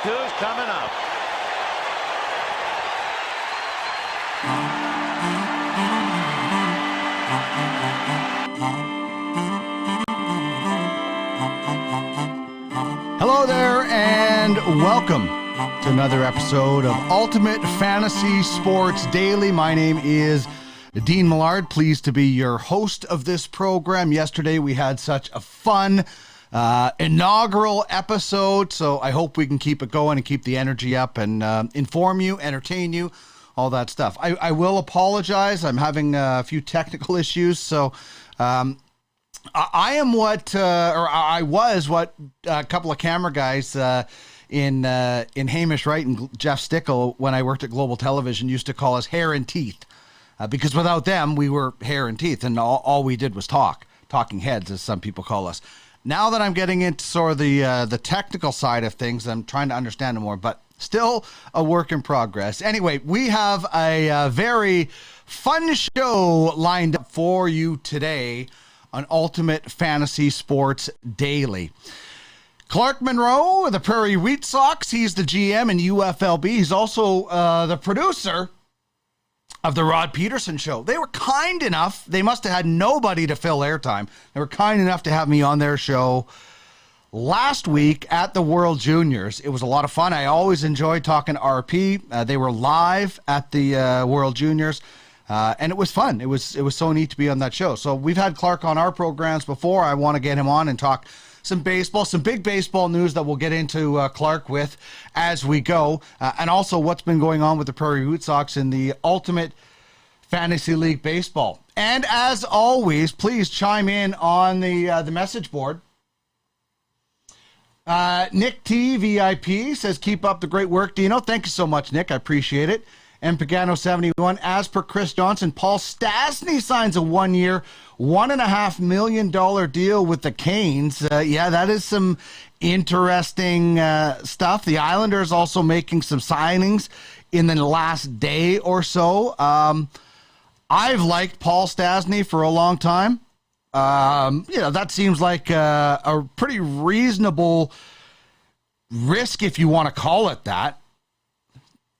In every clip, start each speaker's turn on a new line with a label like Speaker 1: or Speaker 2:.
Speaker 1: two's coming up.
Speaker 2: Hello there, and welcome to another episode of Ultimate Fantasy Sports Daily. My name is Dean Millard, pleased to be your host of this program. Yesterday we had such a fun inaugural episode, so I hope we can keep it going and keep the energy up and inform you, entertain you, all that stuff. I will apologize. I'm having a few technical issues, so I was what a couple of camera guys in Hamish Wright and Jeff Stickle, when I worked at Global Television, used to call us hair and teeth. Because without them, we were hair and teeth, and all we did was talking heads, as some people call us. Now that I'm getting into sort of the technical side of things, I'm trying to understand it more, but still a work in progress. Anyway, we have a very fun show lined up for you today on Ultimate Fantasy Sports Daily. Clark Munroe, the Prairie Wheat Sox, he's the GM in UFLB. He's also the producer of the Rod Peterson Show. They were kind enough, they must have had nobody to fill airtime. They were kind enough to have me on their show last week at the World Juniors. It was a lot of fun. I always enjoy talking to RP. They were live at the World Juniors, and it was fun. It was so neat to be on that show. So we've had Clark on our programs before. I want to get him on and talk some baseball, some big baseball news that we'll get into Clark with as we go, and also what's been going on with the Prairie Wheat Sox in the Ultimate Fantasy League Baseball. And as always, please chime in on the message board. Nick T, VIP, says, keep up the great work, Dino. Thank you so much, Nick. I appreciate it. And Pagano 71, as per Chris Johnson, Paul Stastny signs a 1-year, $1.5 million deal with the Canes. Yeah, that is some interesting stuff. The Islanders also making some signings in the last day or so. I've liked Paul Stastny for a long time. That seems like a pretty reasonable risk, if you want to call it that.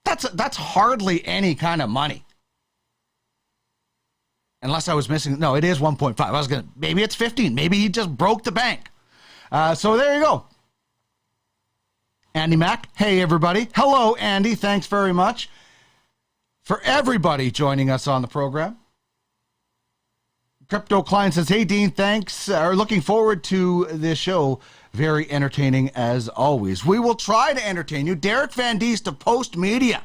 Speaker 2: That's hardly any kind of money. Unless I was missing. No, it is 1.5. Maybe it's 15. Maybe he just broke the bank. So there you go. Andy Mack. Hey, everybody. Hello, Andy. Thanks very much for everybody joining us on the program. Crypto Klein says, hey, Dean, thanks. Looking forward to this show. Very entertaining as always. We will try to entertain you. Derek Van Diest of Post Media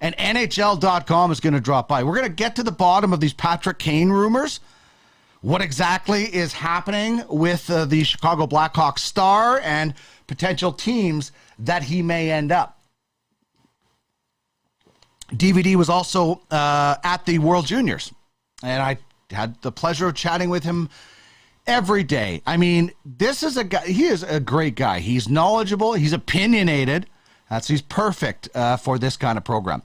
Speaker 2: and NHL.com is going to drop by. We're going to get to the bottom of these Patrick Kane rumors. What exactly is happening with the Chicago Blackhawks star and potential teams that he may end up. DVD was also at the World Juniors, and I had the pleasure of chatting with him every day. I mean, this is a guy, he is a great guy. He's knowledgeable, he's opinionated. He's perfect for this kind of program.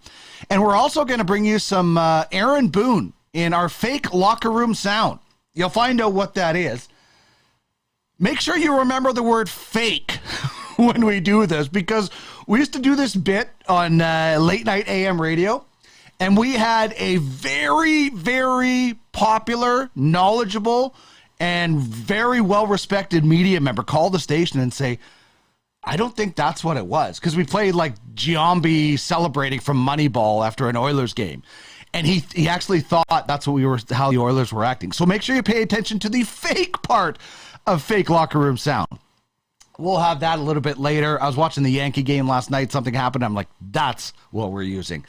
Speaker 2: And we're also going to bring you some Aaron Boone in our fake locker room sound. You'll find out what that is. Make sure you remember the word fake when we do this, because we used to do this bit on late night AM radio, and we had a very, very popular, knowledgeable, and very well-respected media member call the station and say, I don't think that's what it was, because we played like Giambi celebrating from Moneyball after an Oilers game. And he actually thought that's what how the Oilers were acting. So make sure you pay attention to the fake part of fake locker room sound. We'll have that a little bit later. I was watching the Yankee game last night. Something happened. I'm like, that's what we're using.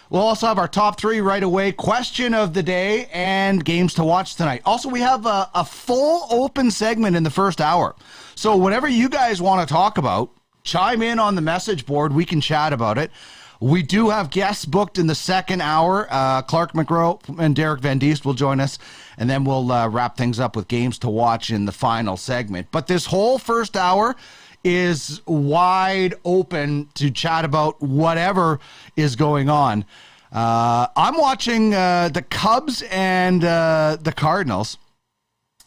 Speaker 2: We'll also have our top three right away, question of the day, and games to watch tonight. Also, we have a full open segment in the first hour. So whatever you guys want to talk about, chime in on the message board. We can chat about it. We do have guests booked in the second hour. Clark Munroe and Derek Van Diest will join us, and then we'll wrap things up with games to watch in the final segment. But this whole first hour is wide open to chat about whatever is going on. I'm watching the Cubs and the Cardinals.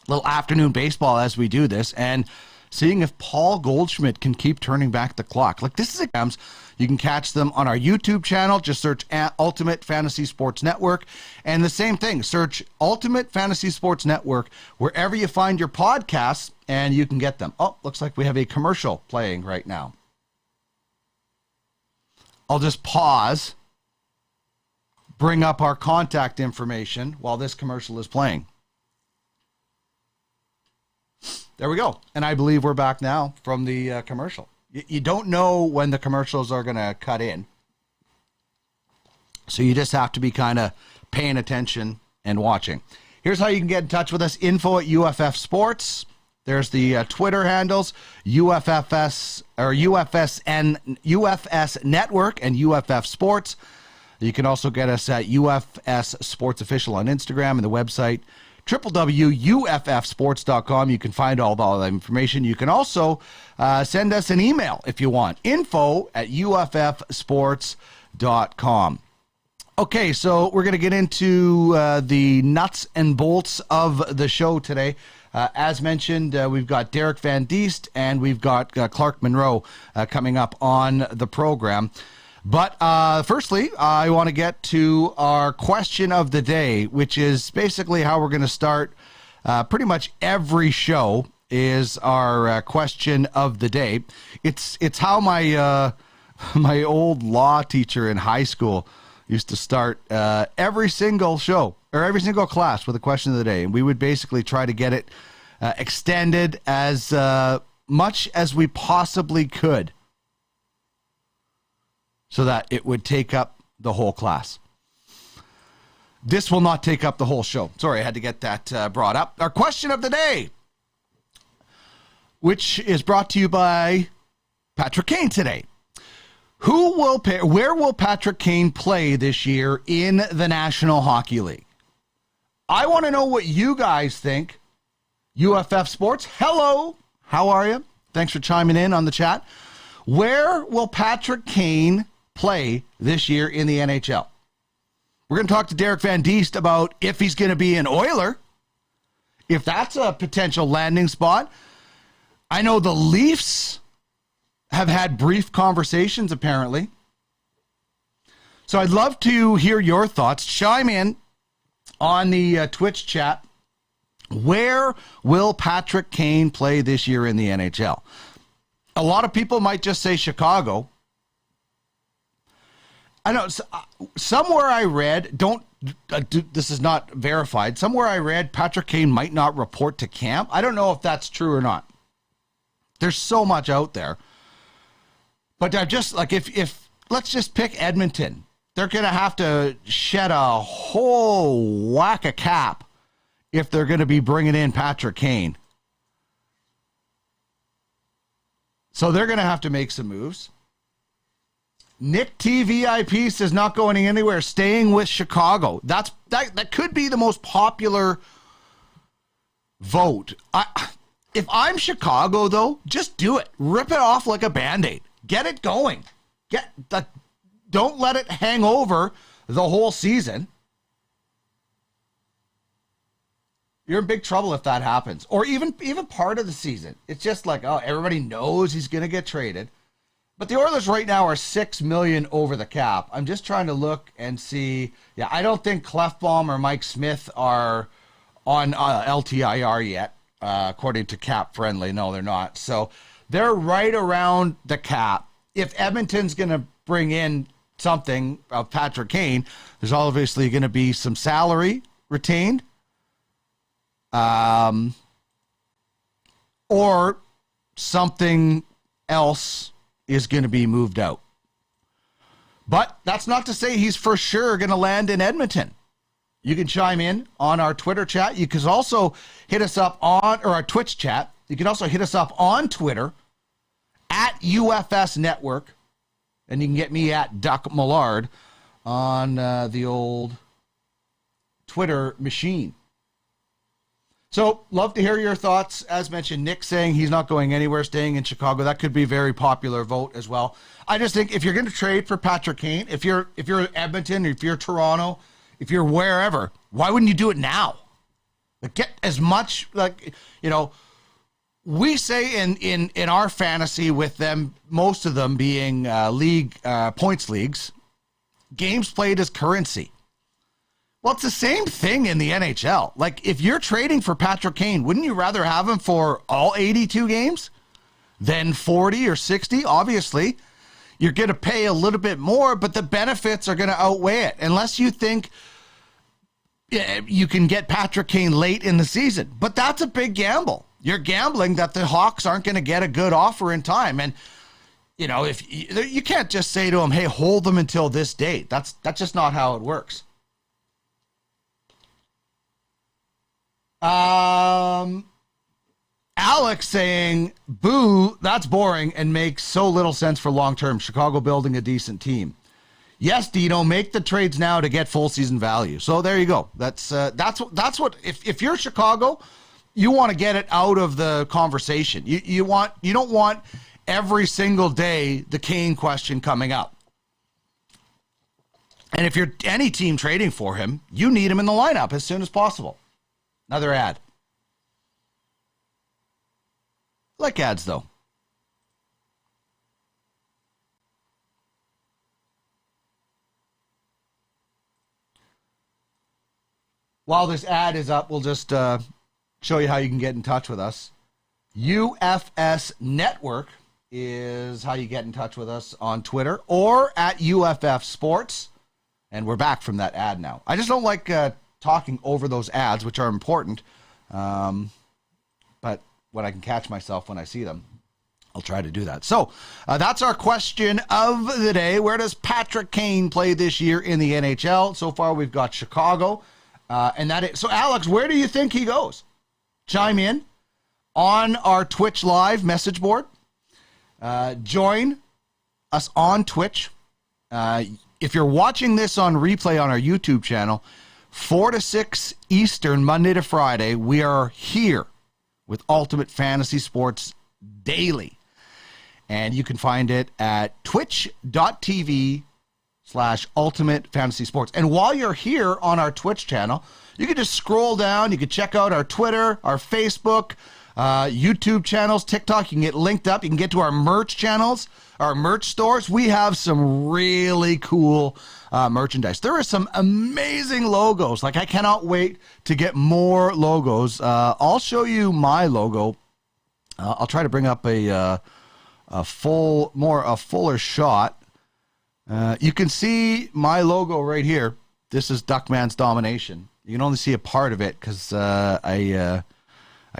Speaker 2: Little afternoon baseball as we do this, and seeing if Paul Goldschmidt can keep turning back the clock. Like, this is exams. You can catch them on our YouTube channel. Just search Ultimate Fantasy Sports Network. And the same thing, search Ultimate Fantasy Sports Network wherever you find your podcasts, and you can get them. Oh, looks like we have a commercial playing right now. I'll just pause, bring up our contact information while this commercial is playing. There we go. And I believe we're back now from the commercial. You don't know when the commercials are going to cut in. So you just have to be kind of paying attention and watching. Here's how you can get in touch with us. Info at UFF Sports. There's the Twitter handles, UFFS or UFSN, UFS Network and UFF Sports. You can also get us at UFS Sports Official on Instagram and the website www.uffsports.com. You can find all that information. You can also send us an email if you want. info@uffsports.com. Okay, so we're going to get into the nuts and bolts of the show today. As mentioned, we've got Derek Van Diest and we've got Clark Munroe coming up on the program. But firstly, I want to get to our question of the day, which is basically how we're going to start pretty much every show is our question of the day. It's how my my old law teacher in high school used to start every single show or every single class with a question of the day. And we would basically try to get it extended as much as we possibly could so that it would take up the whole class. This will not take up the whole show. Sorry, I had to get that brought up. Our question of the day, which is brought to you by Patrick Kane today. Where will Patrick Kane play this year in the National Hockey League? I want to know what you guys think. UFF Sports, hello. How are you? Thanks for chiming in on the chat. Where will Patrick Kane play this year in the NHL? We're going to talk to Derek Van Diest about if he's going to be an Oiler, if that's a potential landing spot. I know the Leafs have had brief conversations, apparently. So I'd love to hear your thoughts. Chime in on the Twitch chat. Where will Patrick Kane play this year in the NHL? A lot of people might just say Chicago. I know somewhere I read, this is not verified, somewhere I read Patrick Kane might not report to camp. I don't know if that's true or not. There's so much out there. But I just, like, if let's just pick Edmonton. They're going to have to shed a whole whack of cap if they're going to be bringing in Patrick Kane. So they're going to have to make some moves. Nick TVIP says not going anywhere, staying with Chicago. That could be the most popular vote. If I'm Chicago, though, just do it. Rip it off like a Band-Aid. Get it going. Don't let it hang over the whole season. You're in big trouble if that happens. Or even part of the season. It's just like, oh, everybody knows he's going to get traded. But the Oilers right now are $6 million over the cap. I'm just trying to look and see. Yeah, I don't think Clefbaum or Mike Smith are on LTIR yet, according to Cap Friendly. No, they're not. So they're right around the cap. If Edmonton's going to bring in something of Patrick Kane, there's obviously going to be some salary retained. Or something else is going to be moved out. But that's not to say he's for sure going to land in Edmonton. You can chime in on our Twitter chat. You can also hit us up on, or our Twitch chat. You can also hit us up on Twitter at UFS Network. And you can get me at Duck Millard on the old Twitter machine. So, love to hear your thoughts. As mentioned, Nick saying he's not going anywhere, staying in Chicago. That could be a very popular vote as well. I just think if you're going to trade for Patrick Kane, if you're Edmonton, if you're Toronto, if you're wherever, why wouldn't you do it now? Like, get as much, we say in our fantasy, with them, most of them being league points leagues, games played is currency. Well, it's the same thing in the NHL. Like, if you're trading for Patrick Kane, wouldn't you rather have him for all 82 games than 40 or 60? Obviously, you're going to pay a little bit more, but the benefits are going to outweigh it, unless you think you can get Patrick Kane late in the season. But that's a big gamble. You're gambling that the Hawks aren't going to get a good offer in time. And, you know, if you can't just say to them, hey, hold them until this date. That's just not how it works. Alex saying, boo, that's boring and makes so little sense for long-term. Chicago building a decent team. Yes, Dino, make the trades now to get full season value. So there you go. That's what if you're Chicago, you want to get it out of the conversation. You don't want every single day the Kane question coming up. And if you're any team trading for him, you need him in the lineup as soon as possible. Another ad. I like ads, though. While this ad is up, we'll just show you how you can get in touch with us. UFS Network is how you get in touch with us on Twitter or at UFF Sports. And we're back from that ad now. I just don't like talking over those ads, which are important. But when I can catch myself when I see them, I'll try to do that. So that's our question of the day. Where does Patrick Kane play this year in the NHL? So far, we've got Chicago. So, Alex, where do you think he goes? Chime in on our Twitch Live message board. Join us on Twitch. If you're watching this on replay on our YouTube channel, 4 to 6 Eastern, Monday to Friday, we are here with Ultimate Fantasy Sports Daily. And you can find it at twitch.tv/Ultimate Fantasy Sports. And while you're here on our Twitch channel, you can just scroll down. You can check out our Twitter, our Facebook, YouTube channels, TikTok. You can get linked up. You can get to our merch channels, our merch stores. We have some really cool merchandise. There are some amazing logos. Like, I cannot wait to get more logos. I'll show you my logo. I'll try to bring up a fuller shot. You can see my logo right here. This is Duckman's Domination. You can only see a part of it because I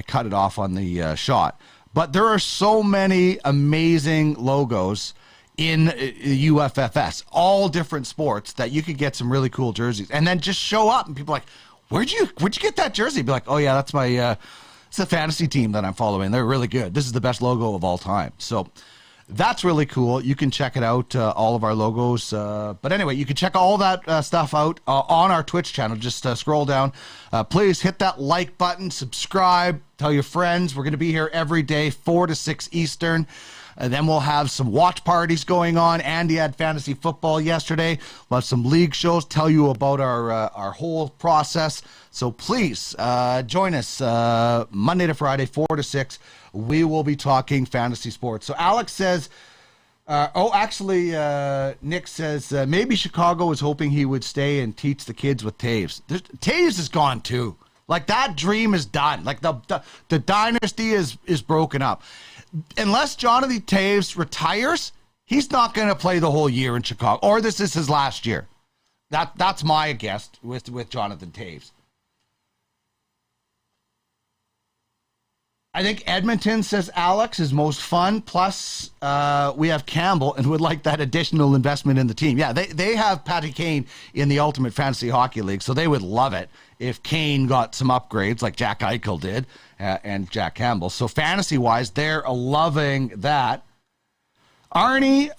Speaker 2: cut it off on the shot. But there are so many amazing logos in UFFS, all different sports, that you could get some really cool jerseys. And then just show up and people are like, where'd you get that jersey? Be like, oh yeah, that's my it's a fantasy team that I'm following. They're really good. This is the best logo of all time. So that's really cool. You can check it out, all of our logos. But anyway, you can check all that stuff out on our Twitch channel. Just scroll down. Please hit that like button, subscribe, tell your friends. We're going to be here every day, 4 to 6 Eastern. And then we'll have some watch parties going on. Andy had fantasy football yesterday. We'll have some league shows, tell you about our whole process. So please join us Monday to Friday, 4 to 6. We will be talking fantasy sports. So Alex says, Nick says, maybe Chicago was hoping he would stay and teach the kids with Taves. Taves is gone too. Like, that dream is done. Like, the dynasty is broken up. Unless Jonathan Taves retires, he's not going to play the whole year in Chicago. Or this is his last year. That's my guess with Jonathan Taves. I think Edmonton, says Alex, is most fun. Plus, we have Campbell and would like that additional investment in the team. Yeah, they have Patrick Kane in the Ultimate Fantasy Hockey League, so they would love it if Kane got some upgrades like Jack Eichel did and Jack Campbell. So fantasy-wise, they're loving that. Arnie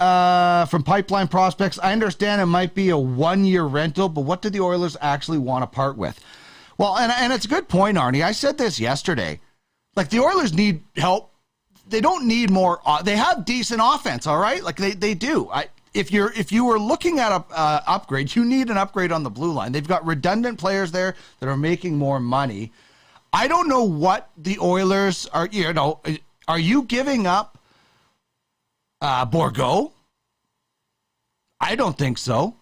Speaker 2: from Pipeline Prospects, I understand it might be a one-year rental, but what do the Oilers actually want to part with? Well, and it's a good point, Arnie. I said this yesterday. Like, the Oilers need help. They don't need more. They have decent offense, all right? Like, they do. If you were looking at a upgrade, you need an upgrade on the blue line. They've got redundant players there that are making more money. I don't know what the Oilers are, are you giving up Bourgault? I don't think so.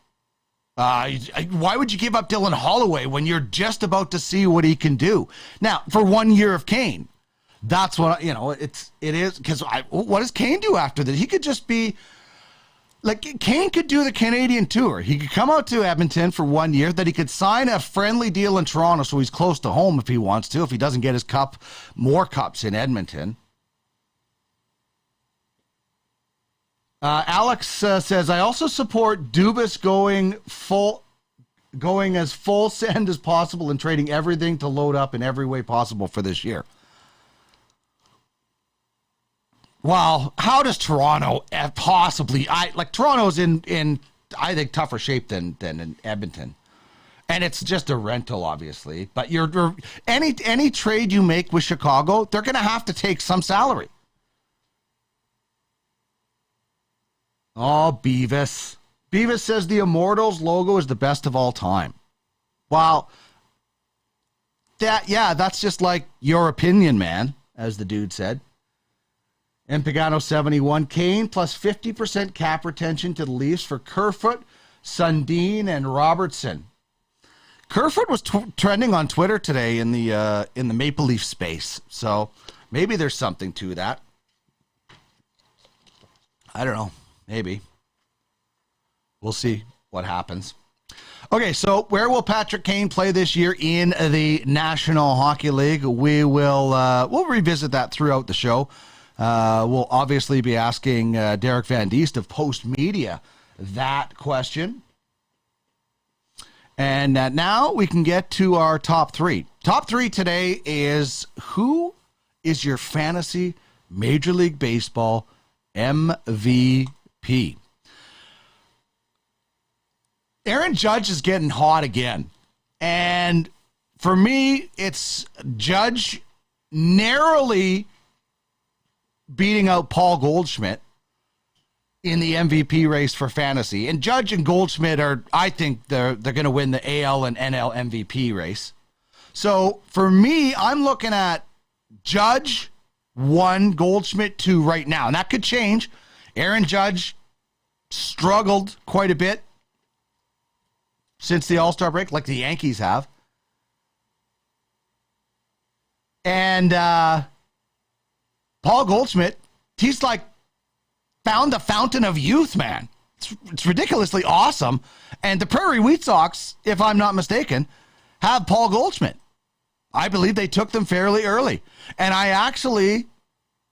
Speaker 2: Why would you give up Dylan Holloway when you're just about to see what he can do? Now, for 1 year of Kane, that's what, it is, because what does Kane do after that? He could just be, like, Kane could do the Canadian tour. He could come out to Edmonton for 1 year, that he could sign a friendly deal in Toronto so he's close to home if he wants to, if he doesn't get his more cups in Edmonton. Alex says, I also support Dubas going as full send as possible and trading everything to load up in every way possible for this year. Well, how does Toronto possibly? Toronto's in I think tougher shape than in Edmonton, and it's just a rental, obviously. But any trade you make with Chicago, they're going to have to take some salary. Oh, Beavis. Beavis says the Immortals logo is the best of all time. Well, that's just like your opinion, man, as the dude said. And Pagano 71, Kane plus 50% cap retention to the Leafs for Kerfoot, Sundin, and Robertson. Kerfoot was trending on Twitter today in the Maple Leaf space, so maybe there's something to that. I don't know. Maybe. We'll see what happens. Okay, so where will Patrick Kane play this year in the National Hockey League? We'll revisit that throughout the show. We'll obviously be asking Derek Van Diest of Post Media that question. And now we can get to our top three. Top three today is, who is your fantasy Major League Baseball MVP? Aaron Judge is getting hot again. And for me, it's Judge narrowly beating out Paul Goldschmidt in the MVP race for fantasy. And Judge and Goldschmidt I think they're going to win the AL and NL MVP race. So for me, I'm looking at Judge 1, Goldschmidt 2 right now. And that could change. Aaron Judge struggled quite a bit since the All-Star break, like the Yankees have. And Paul Goldschmidt, he's like found the fountain of youth, man. It's ridiculously awesome. And the Prairie Wheat Sox, if I'm not mistaken, have Paul Goldschmidt. I believe they took them fairly early. And I actually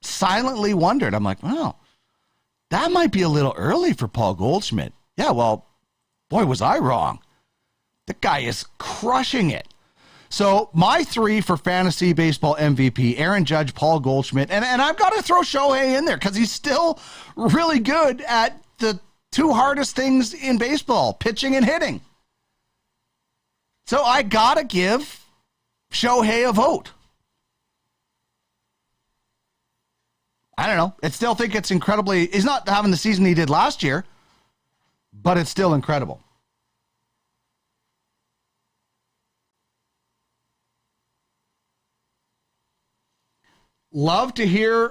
Speaker 2: silently wondered. I'm like, wow, that might be a little early for Paul Goldschmidt. Yeah, well, boy, was I wrong. The guy is crushing it. So my three for fantasy baseball MVP, Aaron Judge, Paul Goldschmidt, and I've got to throw Shohei in there because he's still really good at the two hardest things in baseball, pitching and hitting. So I got to give Shohei a vote. I don't know. I still think it's incredibly, he's not having the season he did last year, but it's still incredible. Love to hear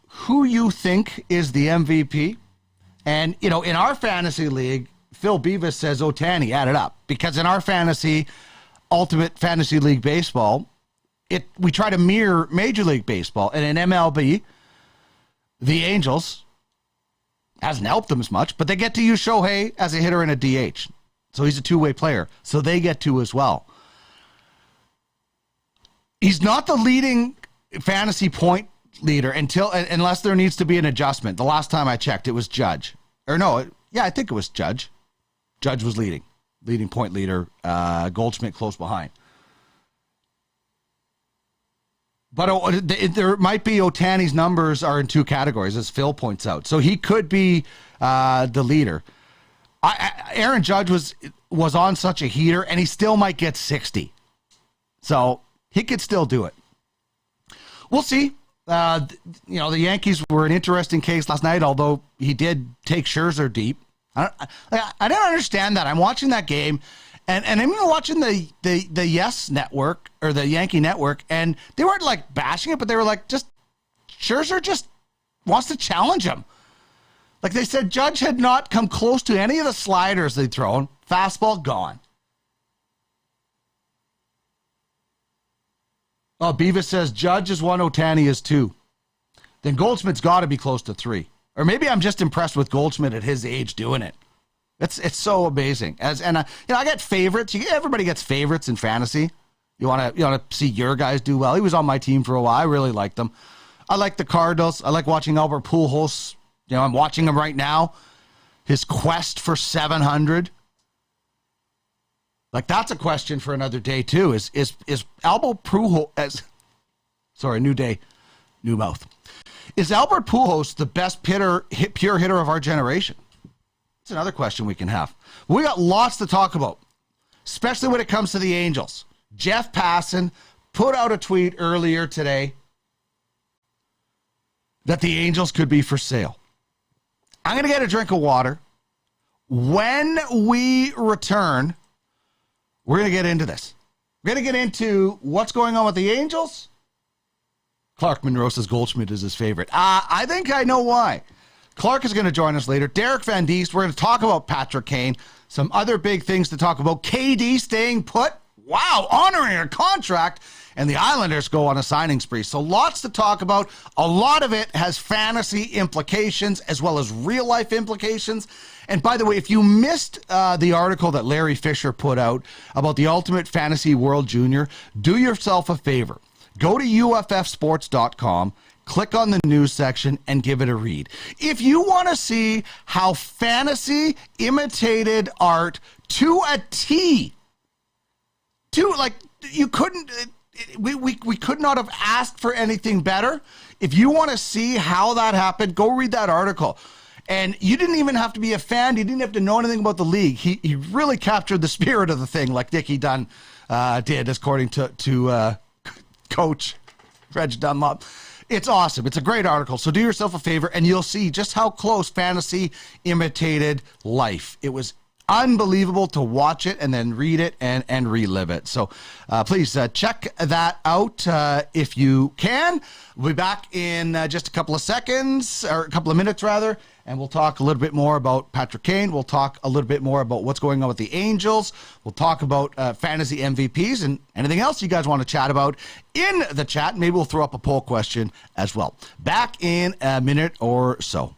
Speaker 2: who you think is the MVP. And, in our fantasy league, Phil Beavis says Ohtani, add it up. Because in our Ultimate Fantasy League Baseball, we try to mirror Major League Baseball. And in MLB, the Angels hasn't helped them as much, but they get to use Shohei as a hitter and a DH. So he's a two-way player. So they get to as well. He's not the leading fantasy point leader unless there needs to be an adjustment. The last time I checked, it was Judge. I think it was Judge. Judge was leading point leader. Goldschmidt close behind. But there might be Ohtani's numbers are in two categories, as Phil points out. So he could be the leader. Aaron Judge was on such a heater, and he still might get 60. So he could still do it. We'll see. The Yankees were an interesting case last night, although he did take Scherzer deep. I don't understand that. I'm watching that game, And I'm even watching the Yes Network or the Yankee Network, and they weren't like bashing it, but they were like, just Scherzer just wants to challenge him. Like they said, Judge had not come close to any of the sliders they'd thrown. Fastball gone. Oh, Beavis says Judge is 1, Ohtani is 2. Then Goldschmidt's got to be close to 3. Or maybe I'm just impressed with Goldschmidt at his age doing it. It's so amazing. I get favorites. Everybody gets favorites in fantasy. You want to see your guys do well. He was on my team for a while. I really liked him. I like the Cardinals. I like watching Albert Pujols. I'm watching him right now. His quest for 700. Like that's a question for another day too. Is Albert Pujols? Sorry, new day, new mouth. Is Albert Pujols the best pure hitter of our generation? It's another question we can have. We got lots to talk about, especially when it comes to the Angels. Jeff Passan put out a tweet earlier today that the Angels could be for sale. I'm going to get a drink of water. When we return, we're going to get into this. We're going to get into what's going on with the Angels. Clark Munroe says Goldschmidt is his favorite. I think I know why. Clark is going to join us later. Derek Van Diest, we're going to talk about Patrick Kane. Some other big things to talk about. KD staying put. Wow, honoring a contract. And the Islanders go on a signing spree. So lots to talk about. A lot of it has fantasy implications as well as real-life implications. And by the way, if you missed the article that Larry Fisher put out about the Ultimate Fantasy World Junior, do yourself a favor. Go to UFFsports.com. Click on the news section and give it a read. If you want to see how fantasy imitated art to a T, you couldn't, we could not have asked for anything better. If you want to see how that happened, go read that article. And you didn't even have to be a fan. You didn't have to know anything about the league. He really captured the spirit of the thing like Dickie Dunn did, according to Coach Reg Dunlop. It's awesome. It's a great article. So do yourself a favor and you'll see just how close fantasy imitated life. It was unbelievable to watch it and then read it and relive it. So please check that out if you can. We'll be back in just a couple of seconds, or a couple of minutes rather, and we'll talk a little bit more about Patrick Kane. We'll talk a little bit more about what's going on with the Angels. We'll talk about fantasy MVPs and anything else you guys want to chat about in the chat. Maybe we'll throw up a poll question as well. Back in a minute or so.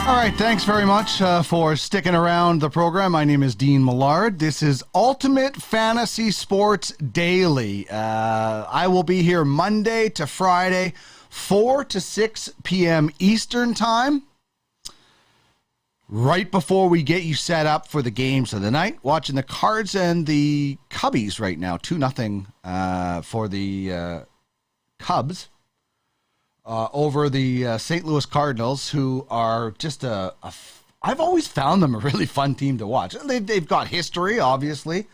Speaker 2: All right, thanks very much for sticking around the program. My name is Dean Millard. This is Ultimate Fantasy Sports Daily. I will be here Monday to Friday, 4 to 6 p.m. Eastern Time, right before we get you set up for the games of the night. Watching the Cards and the Cubbies right now, 2-0 for the Cubs. Over the St. Louis Cardinals, who are just I've always found them a really fun team to watch. They've got history, obviously,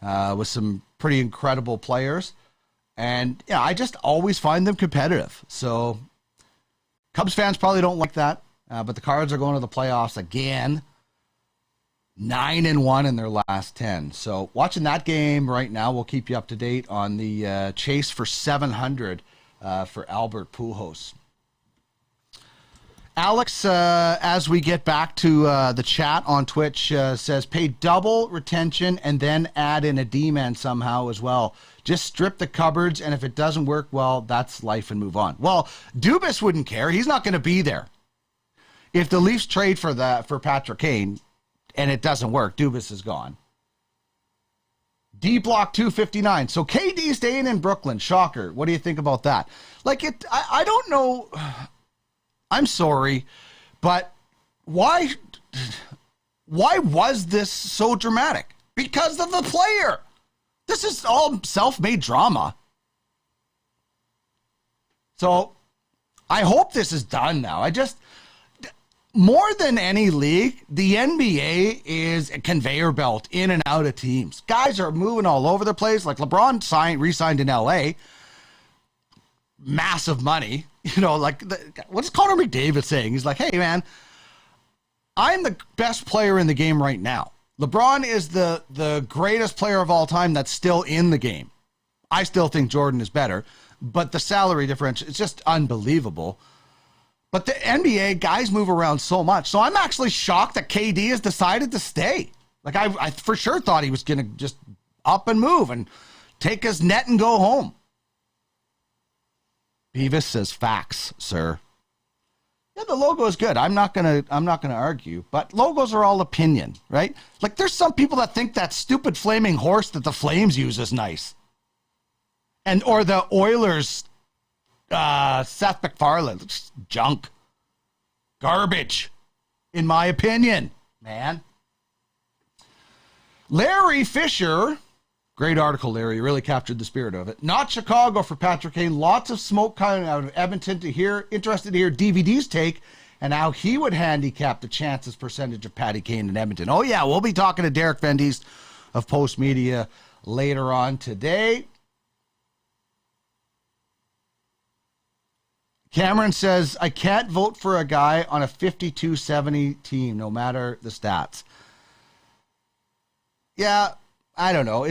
Speaker 2: with some pretty incredible players. And, yeah, I just always find them competitive. So, Cubs fans probably don't like that. But the Cards are going to the playoffs again. 9-1 in their last 10. So, watching that game right now, we'll keep you up to date on the chase for 700 for Albert Pujols. Alex, as we get back to the chat on Twitch, says pay double retention and then add in a D-man somehow as well. Just strip the cupboards, and if it doesn't work, well, that's life and move on. Well, Dubas wouldn't care. He's not going to be there. If the Leafs trade for Patrick Kane and it doesn't work, Dubas is gone. D Block 259. So KD staying in Brooklyn. Shocker. What do you think about that? I don't know. I'm sorry, but why was this so dramatic? Because of the player. This is all self-made drama. So I hope this is done now. More than any league, the NBA is a conveyor belt in and out of teams. Guys are moving all over the place. Like LeBron re-signed in LA. Massive money. What's Connor McDavid saying? He's like, hey, man, I'm the best player in the game right now. LeBron is the greatest player of all time that's still in the game. I still think Jordan is better, but the salary differential is just unbelievable. But the NBA guys move around so much. So I'm actually shocked that KD has decided to stay. Like I for sure thought he was going to just up and move and take his net and go home. Beavis says facts, sir. Yeah, the logo is good. I'm not gonna argue, but logos are all opinion, right? Like there's some people that think that stupid flaming horse that the Flames use is nice. Or the Oilers Seth MacFarlane, it's junk. Garbage, in my opinion, man. Larry Fisher, great article, Larry, really captured the spirit of it. Not Chicago for Patrick Kane. Lots of smoke coming out of Edmonton interested to hear DVD's take and how he would handicap the chances percentage of Patty Kane in Edmonton. Oh, yeah, we'll be talking to Derek Van Diest of Post Media later on today. Cameron says, I can't vote for a guy on a 52-70 team, no matter the stats. Yeah, I don't know.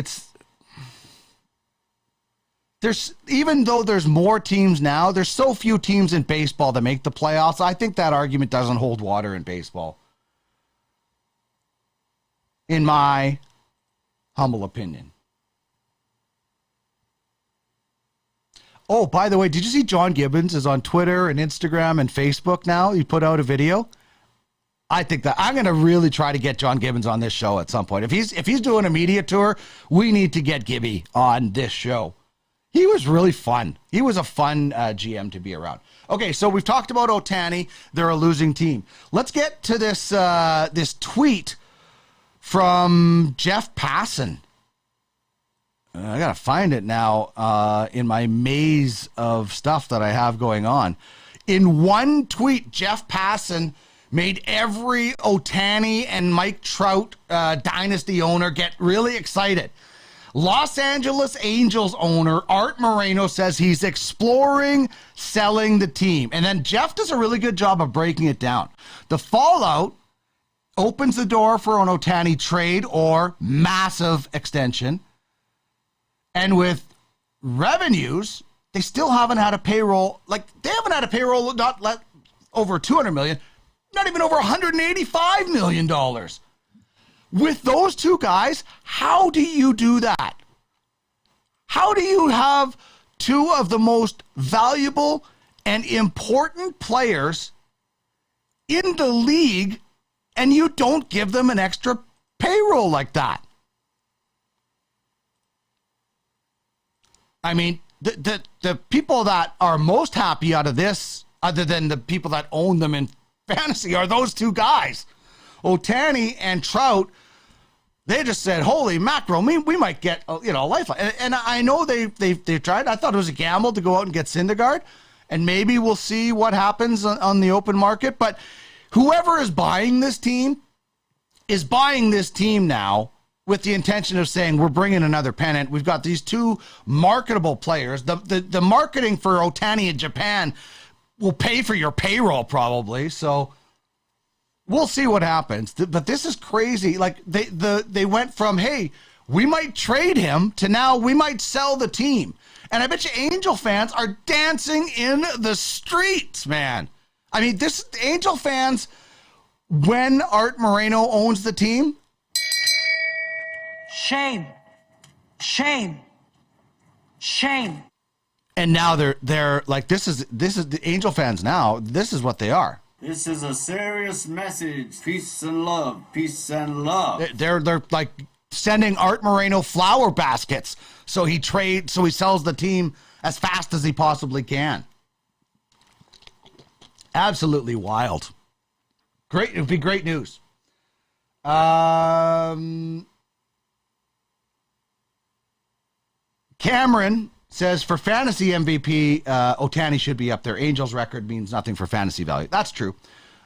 Speaker 2: Even though there's more teams now, there's so few teams in baseball that make the playoffs. I think that argument doesn't hold water in baseball. In my humble opinion. Oh, by the way, did you see John Gibbons is on Twitter and Instagram and Facebook now? He put out a video. I think that I'm going to really try to get John Gibbons on this show at some point. If he's doing a media tour, we need to get Gibby on this show. He was really fun. He was a fun GM to be around. Okay, so we've talked about Ohtani. They're a losing team. Let's get to this this tweet from Jeff Passan. I got to find it now in my maze of stuff that I have going on. In one tweet, Jeff Passan made every Ohtani and Mike Trout dynasty owner get really excited. Los Angeles Angels owner Art Moreno says he's exploring selling the team. And then Jeff does a really good job of breaking it down. The fallout opens the door for an Ohtani trade or massive extension. And with revenues, they still haven't had a payroll. Like, they haven't had a payroll not over $200 million, not even over $185 million. With those two guys, how do you do that? How do you have two of the most valuable and important players in the league and you don't give them an extra payroll like that? I mean, the people that are most happy out of this, other than the people that own them in fantasy, are those two guys. Ohtani and Trout, they just said, holy mackerel, we might get a lifeline. And I know they've tried. I thought it was a gamble to go out and get Syndergaard, and maybe we'll see what happens on the open market. But whoever is buying this team now with the intention of saying, we're bringing another pennant. We've got these two marketable players. The marketing for Ohtani in Japan will pay for your payroll probably. So we'll see what happens. But this is crazy. Like, they went from, hey, we might trade him, to now we might sell the team. And I bet you Angel fans are dancing in the streets, man. I mean, this Angel fans, when Art Moreno owns the team,
Speaker 1: shame, shame, shame.
Speaker 2: And now they're like, this is the Angel fans now. This is what they are.
Speaker 3: This is a serious message. Peace and love. Peace and love.
Speaker 2: They're like sending Art Moreno flower baskets so he sells the team as fast as he possibly can. Absolutely wild. Great. It would be great news. Cameron says for fantasy MVP, Ohtani should be up there. Angels record means nothing for fantasy value. That's true.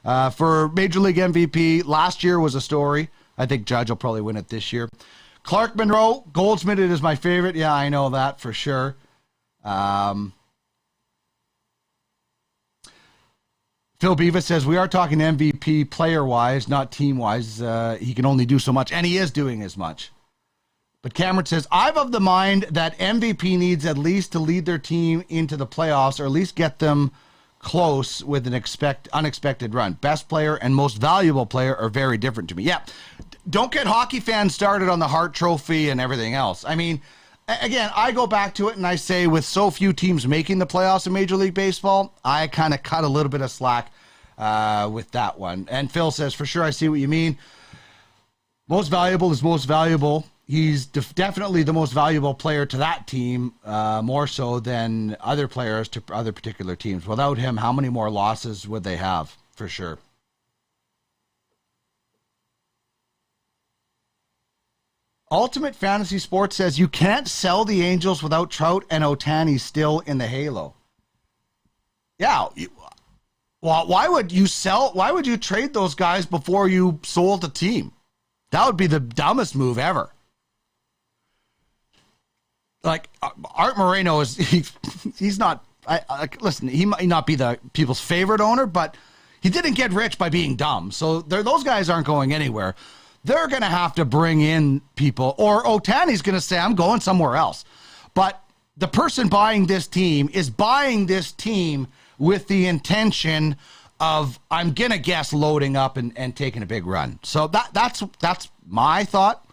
Speaker 2: For Major League MVP, last year was a story. I think Judge will probably win it this year. Clark Munroe, Goldsmith is my favorite. Yeah, I know that for sure. Phil Beavis says, we are talking MVP player-wise, not team-wise. He can only do so much, and he is doing as much. But Cameron says, I'm of the mind that MVP needs at least to lead their team into the playoffs, or at least get them close with an unexpected run. Best player and most valuable player are very different to me. Yeah, don't get hockey fans started on the Hart Trophy and everything else. I mean, again, I go back to it and I say, with so few teams making the playoffs in Major League Baseball, I kind of cut a little bit of slack with that one. And Phil says, for sure, I see what you mean. Most valuable is most valuable. He's definitely the most valuable player to that team, more so than other players to other particular teams. Without him, how many more losses would they have? For sure. Ultimate Fantasy Sports says you can't sell the Angels without Trout and Ohtani still in the halo. Yeah. Well, why would you sell? Why would you trade those guys before you sold the team? That would be the dumbest move ever. Like, Art Moreno he's not, listen, he might not be the people's favorite owner, but he didn't get rich by being dumb. So those guys aren't going anywhere. They're going to have to bring in people, or Ohtani's going to say, I'm going somewhere else. But the person buying this team is buying this team with the intention of, I'm going to guess, loading up and taking a big run. So that's my thought.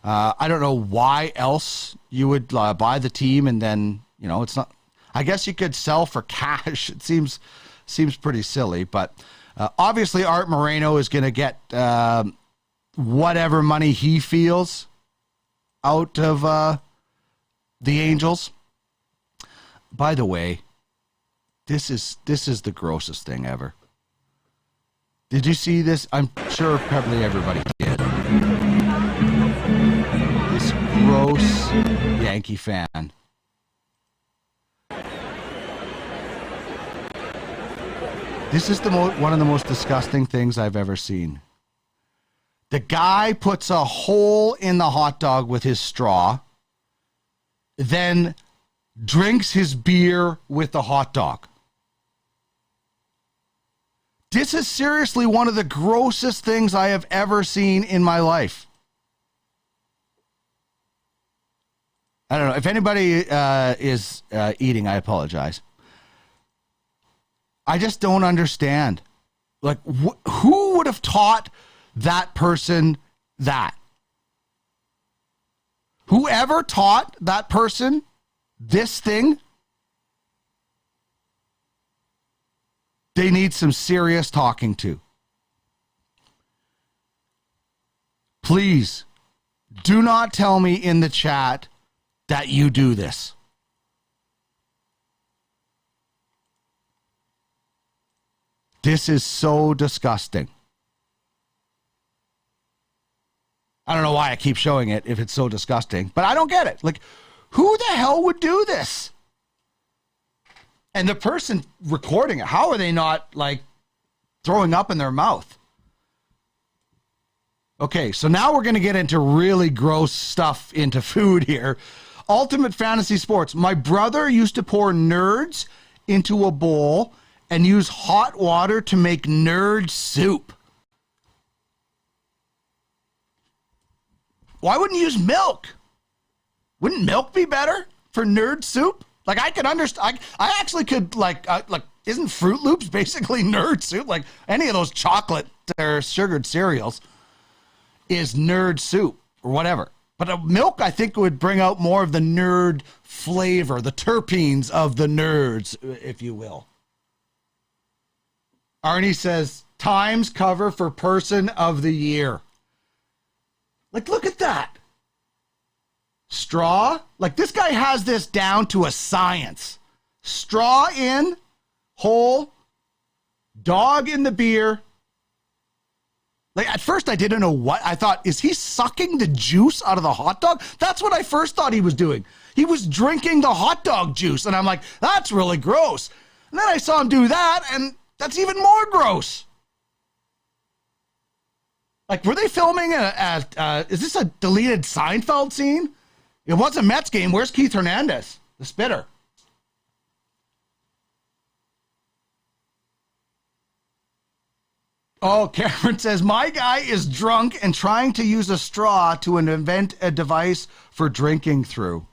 Speaker 2: I don't know why else you would buy the team and then, it's not, I guess you could sell for cash. It seems pretty silly, but obviously Art Moreno is going to get whatever money he feels out of the Angels. By the way, this is the grossest thing ever. Did you see this? I'm sure probably everybody did. This gross Yankee fan. This is one of the most disgusting things I've ever seen. The guy puts a hole in the hot dog with his straw, then drinks his beer with the hot dog. This is seriously one of the grossest things I have ever seen in my life. I don't know. If anybody is eating, I apologize. I just don't understand. Like, who would have taught that person that? Whoever taught that person this thing, they need some serious talking to. Please do not tell me in the chat that you do this. This is so disgusting. I don't know why I keep showing it if it's so disgusting, but I don't get it. Like, who the hell would do this? And the person recording it, how are they not, like, throwing up in their mouth? Okay, so now we're going to get into really gross stuff into food here. Ultimate Fantasy Sports. My brother used to pour nerds into a bowl and use hot water to make nerd soup. Why wouldn't you use milk? Wouldn't milk be better for nerd soup? Like, I could understand. I actually could, like, isn't Fruit Loops basically nerd soup? Like, any of those chocolate or sugared cereals is nerd soup or whatever. But milk, I think, would bring out more of the nerd flavor, the terpenes of the nerds, if you will. Arnie says, Times cover for Person of the Year. Like, look at that. Straw. Like, this guy has this down to a science. Straw in, hole, dog in the beer. Like, at first I didn't know what. I thought, is he sucking the juice out of the hot dog? That's what I first thought he was doing. He was drinking the hot dog juice. And I'm like, that's really gross. And then I saw him do that, and that's even more gross. Like, were they filming is this a deleted Seinfeld scene? It was a Mets game. Where's Keith Hernandez, the spitter? Oh, Cameron says, my guy is drunk and trying to use a straw to invent a device for drinking through.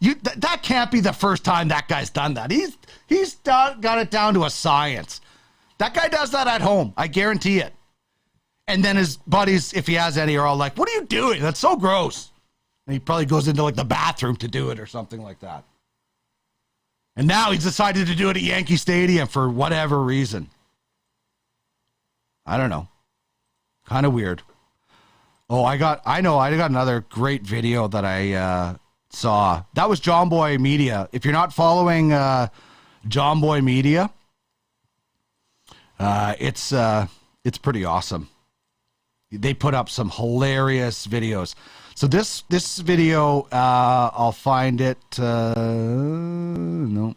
Speaker 2: That can't be the first time that guy's done that. He's got it down to a science. That guy does that at home. I guarantee it. And then his buddies, if he has any, are all like, what are you doing? That's so gross. And he probably goes into, like, the bathroom to do it or something like that. And now he's decided to do it at Yankee Stadium for whatever reason. I don't know. Kind of weird. Oh, I got another great video that I saw. That was John Boy Media. If you're not following John Boy Media, it's pretty awesome. They put up some hilarious videos. So this video, I'll find it. No.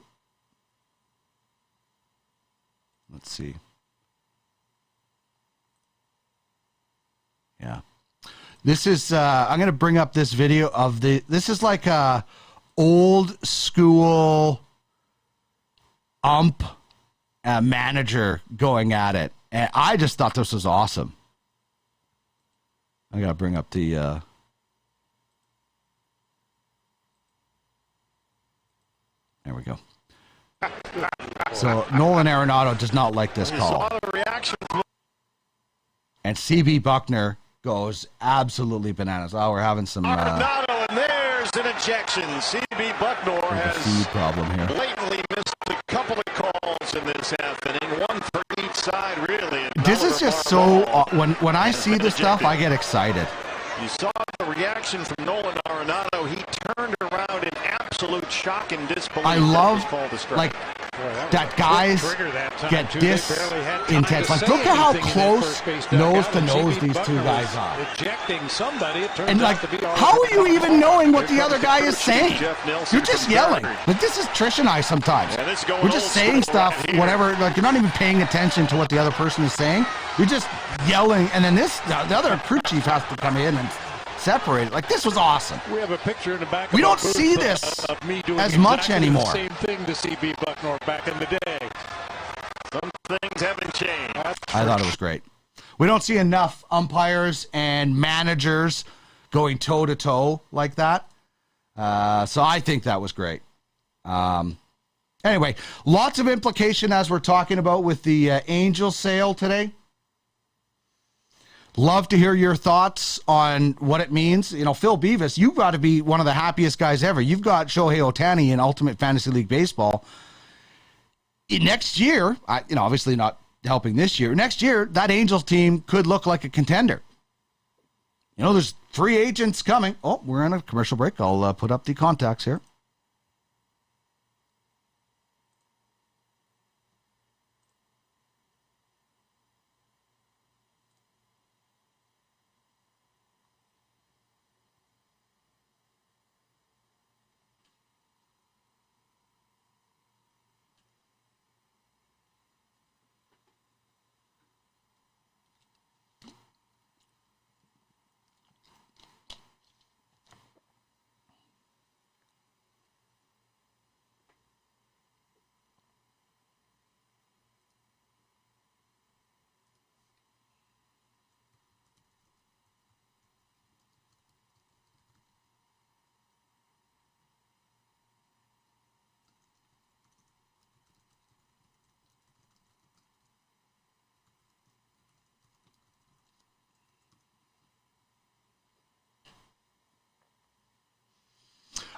Speaker 2: Let's see. Yeah. This is, I'm going to bring up this video of this is like a old school manager going at it. And I just thought this was awesome. I got to bring up the, there we go. So Nolan Arenado does not like this call. And CB Buckner goes absolutely bananas. Oh, we're having some
Speaker 4: Arenado, and there's an ejection. CB Buckner has
Speaker 2: problem here.
Speaker 4: blatantly missed a couple of calls in this half inning, one for each side, really.
Speaker 2: This is just so when I see this stuff, I get excited.
Speaker 4: You saw the reaction from Nolan Arenado. He turned around in absolute shock and disbelief.
Speaker 2: I
Speaker 4: that
Speaker 2: love,
Speaker 4: was called a strike.
Speaker 2: like, that guys get this intense. Like, look at how close nose to nose these two guys are. And, like, how are you even knowing what the other guy is saying? You're just yelling. Like, this is Trish and I sometimes. We're just saying stuff, whatever. Like, you're not even paying attention to what the other person is saying. You're just yelling. And then the other crew chief has to come in and separate it. Like, this was awesome.
Speaker 5: We have a picture in the back.
Speaker 2: We don't see this as much anymore.
Speaker 5: The same thing to CB Bucknor back in the day.
Speaker 4: Some things haven't changed.
Speaker 2: I thought it was great. We don't see enough umpires and managers going toe-to-toe like that. So I think that was great. Anyway, lots of implication as we're talking about with the Angels sale today. Love to hear your thoughts on what it means. You know, Phil Beavis, you've got to be one of the happiest guys ever. You've got Shohei Ohtani in Ultimate Fantasy League Baseball. Next year, obviously not helping this year. Next year, that Angels team could look like a contender. You know, there's free agents coming. Oh, we're on a commercial break. I'll put up the contacts here.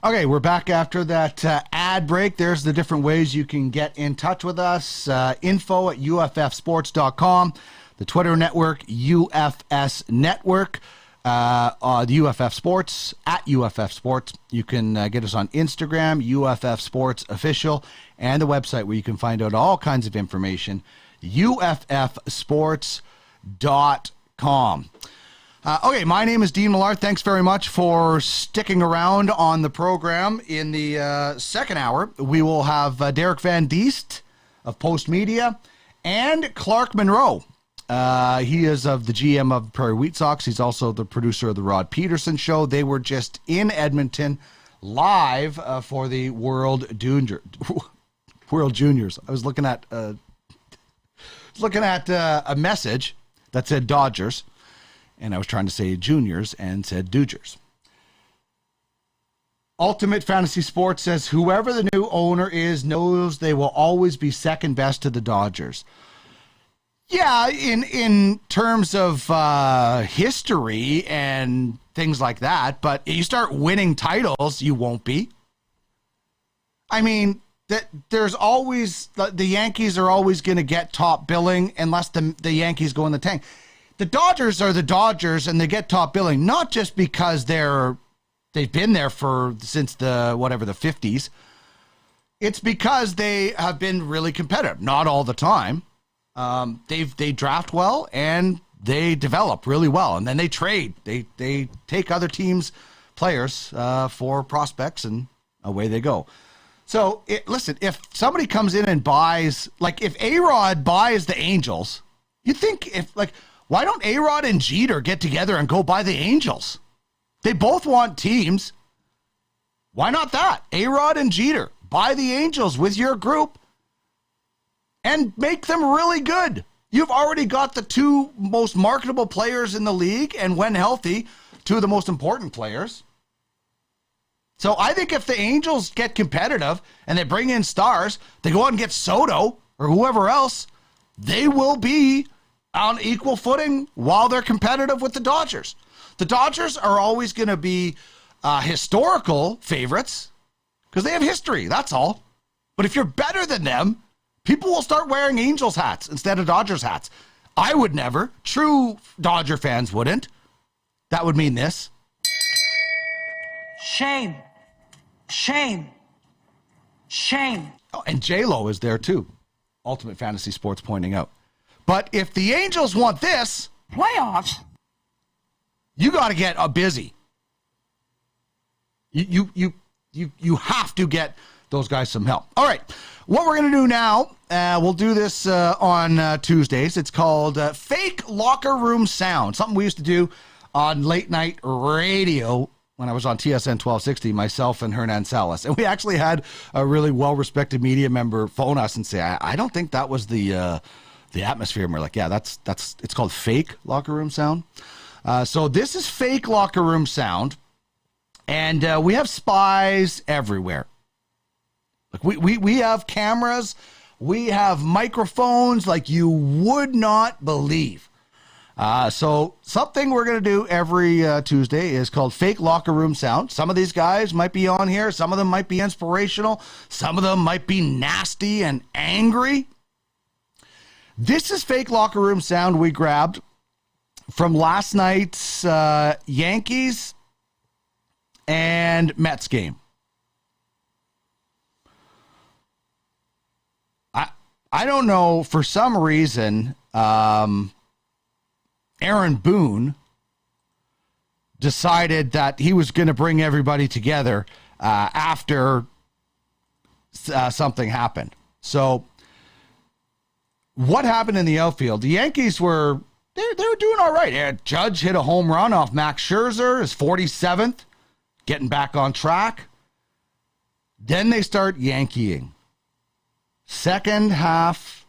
Speaker 2: Okay, we're back after that ad break. There's the different ways you can get in touch with us. Info at UFFsports.com. The Twitter network, UFS Network. The UFF Sports, at UFF Sports. You can get us on Instagram, UFF Sports Official. And the website where you can find out all kinds of information, UFFsports.com. Okay, my name is Dean Millard. Thanks very much for sticking around on the program. In the second hour, we will have Derek Van Diest of Post Media and Clark Munroe. He is of the GM of Prairie Wheat Sox. He's also the producer of the Rod Peterson Show. They were just in Edmonton live for the World Juniors. I was looking at a message that said Dodgers. And I was trying to say juniors and said Dodgers. Ultimate Fantasy Sports says whoever the new owner is knows they will always be second best to the Dodgers. Yeah, in terms of history and things like that, but you start winning titles, you won't be. I mean, there's always the Yankees are always going to get top billing unless the Yankees go in the tank. The Dodgers are the Dodgers, and they get top billing, not just because they've been there since the 50s. It's because they have been really competitive. Not all the time. They draft well, and they develop really well, and then they trade. They take other teams' players for prospects, and away they go. So, listen, if somebody comes in and buys, like if A-Rod buys the Angels, you think why don't A-Rod and Jeter get together and go buy the Angels? They both want teams. Why not that? A-Rod and Jeter, buy the Angels with your group and make them really good. You've already got the two most marketable players in the league, and when healthy, two of the most important players. So I think if the Angels get competitive and they bring in stars, they go out and get Soto or whoever else, they will be on equal footing while they're competitive with the Dodgers. The Dodgers are always going to be historical favorites because they have history, that's all. But if you're better than them, people will start wearing Angels hats instead of Dodgers hats. I would never. True Dodger fans wouldn't. That would mean this.
Speaker 1: Shame. Shame. Shame.
Speaker 2: Oh, and J-Lo is there too. Ultimate Fantasy Sports pointing out. But if the Angels want this,
Speaker 1: Playoffs?
Speaker 2: you got to get busy. You have to get those guys some help. All right, what we're going to do now, we'll do this on Tuesdays. It's called Fake Locker Room Sound, something we used to do on late night radio when I was on TSN 1260, myself and Hernan Salas. And we actually had a really well-respected media member phone us and say, I don't think that was the atmosphere. And we're like, yeah, it's called Fake Locker Room Sound. So this is Fake Locker Room Sound. And we have spies everywhere. Like we have cameras, we have microphones like you would not believe. So something we're going to do every Tuesday is called Fake Locker Room Sound. Some of these guys might be on here. Some of them might be inspirational. Some of them might be nasty and angry. This is Fake Locker Room Sound we grabbed from last night's Yankees and Mets game. I don't know, for some reason, Aaron Boone decided that he was going to bring everybody together after something happened. So what happened in the outfield? The Yankees were they were doing all right. Judge hit a home run off Max Scherzer, his 47th, getting back on track. Then they start Yankeeing. Second half,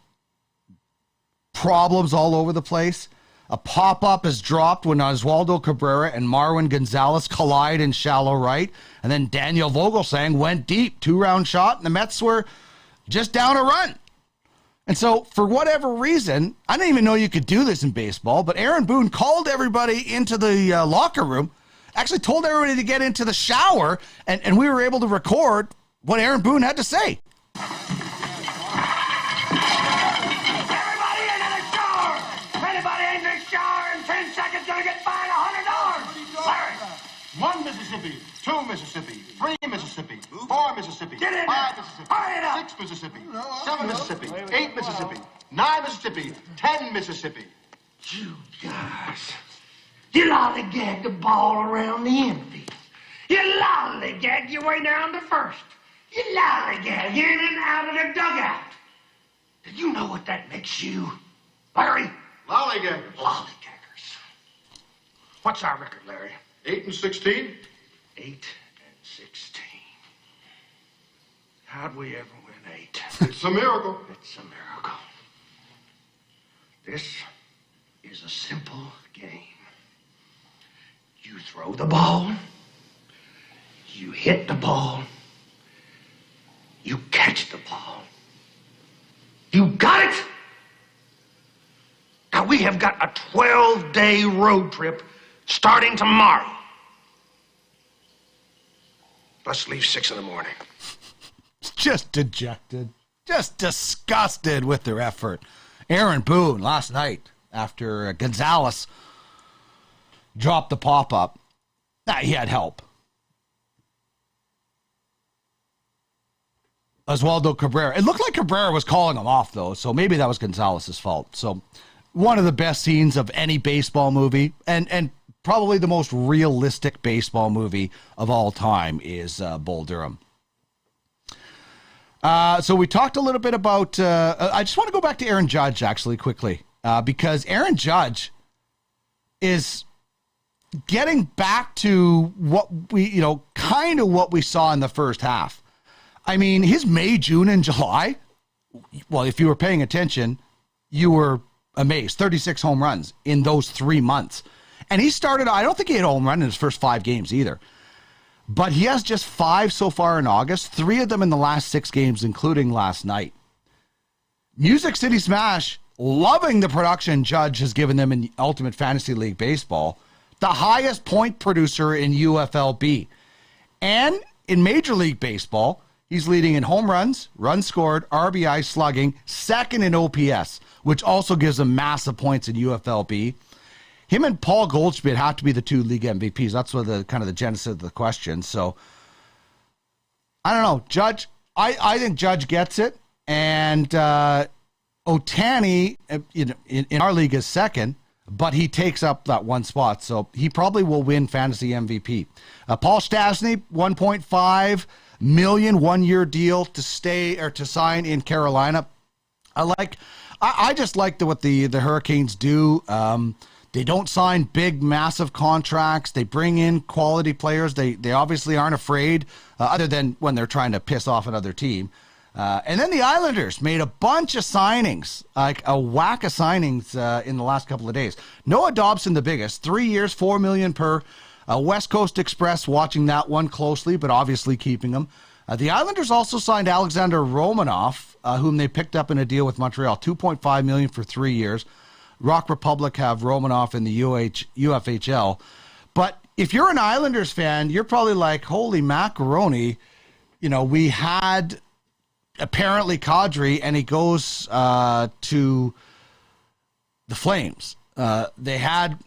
Speaker 2: problems all over the place. A pop-up is dropped when Oswaldo Cabrera and Marwin Gonzalez collide in shallow right. And then Daniel Vogelsang went deep, 2-round shot, and the Mets were just down a run. And so, for whatever reason, I didn't even know you could do this in baseball, but Aaron Boone called everybody into the locker room, actually told everybody to get into the shower, and we were able to record what Aaron Boone had to say.
Speaker 1: Everybody into the shower! Anybody in the shower in 10 seconds gonna get fined $100! Larry!
Speaker 6: 1 Mississippi, 2 Mississippi, 3 Mississippi, 4 Mississippi,
Speaker 1: Get in
Speaker 6: 5
Speaker 1: there.
Speaker 6: Mississippi,
Speaker 1: Hurry it up.
Speaker 6: 6 Mississippi, 7 Mississippi, 8 Mississippi, 9 Mississippi, 10 Mississippi.
Speaker 7: You guys, you lollygag the ball around the infield. You lollygag your way down to first. You lollygag in and out of the dugout. Do you know what that makes you, Larry?
Speaker 6: Lollygaggers.
Speaker 7: Lollygaggers. What's our record, Larry?
Speaker 6: 8 and 16.
Speaker 7: 8 and 16. How'd we ever win 8?
Speaker 6: It's a miracle.
Speaker 7: It's a miracle. This is a simple game. You throw the ball, you hit the ball, you catch the ball. You got it? Now we have got a 12-day road trip starting tomorrow. Let's leave 6 in the morning.
Speaker 2: Just dejected, just disgusted with their effort. Aaron Boone last night after Gonzalez dropped the pop-up. He had help. Oswaldo Cabrera. It looked like Cabrera was calling him off, though, so maybe that was Gonzalez's fault. So one of the best scenes of any baseball movie, and probably the most realistic baseball movie of all time, is Bull Durham. So we talked a little bit about, I just want to go back to Aaron Judge, actually, quickly, because Aaron Judge is getting back to what we, kind of what we saw in the first half. I mean, his May, June, and July, well, if you were paying attention, you were amazed. 36 home runs in those 3 months. And he started, I don't think he had a home run in his first 5 games either. But he has just 5 so far in August, 3 of them in the last 6 games, including last night. Music City Smash, loving the production Judge has given them in Ultimate Fantasy League Baseball, the highest point producer in UFLB. And in Major League Baseball, he's leading in home runs, runs scored, RBI, slugging, second in OPS, which also gives him massive points in UFLB. Him and Paul Goldschmidt have to be the 2 league MVPs. That's what the kind of the genesis of the question. So I don't know. Judge, I think Judge gets it. And Ohtani, in our league, is second, but he takes up that one spot. So he probably will win fantasy MVP. Paul Stastny, $1.5 million one-year deal to stay or to sign in Carolina. I just like what the Hurricanes do. They don't sign big, massive contracts. They bring in quality players. They obviously aren't afraid, other than when they're trying to piss off another team. And then the Islanders made a bunch of signings, like a whack of signings in the last couple of days. Noah Dobson, the biggest, 3 years, $4 million per. West Coast Express watching that one closely, but obviously keeping him. The Islanders also signed Alexander Romanov, whom they picked up in a deal with Montreal, $2.5 million for 3 years. Rock Republic have Romanov in the UFHL. But if you're an Islanders fan, you're probably like, holy macaroni, we had apparently Kadri, and he goes to the Flames. They had,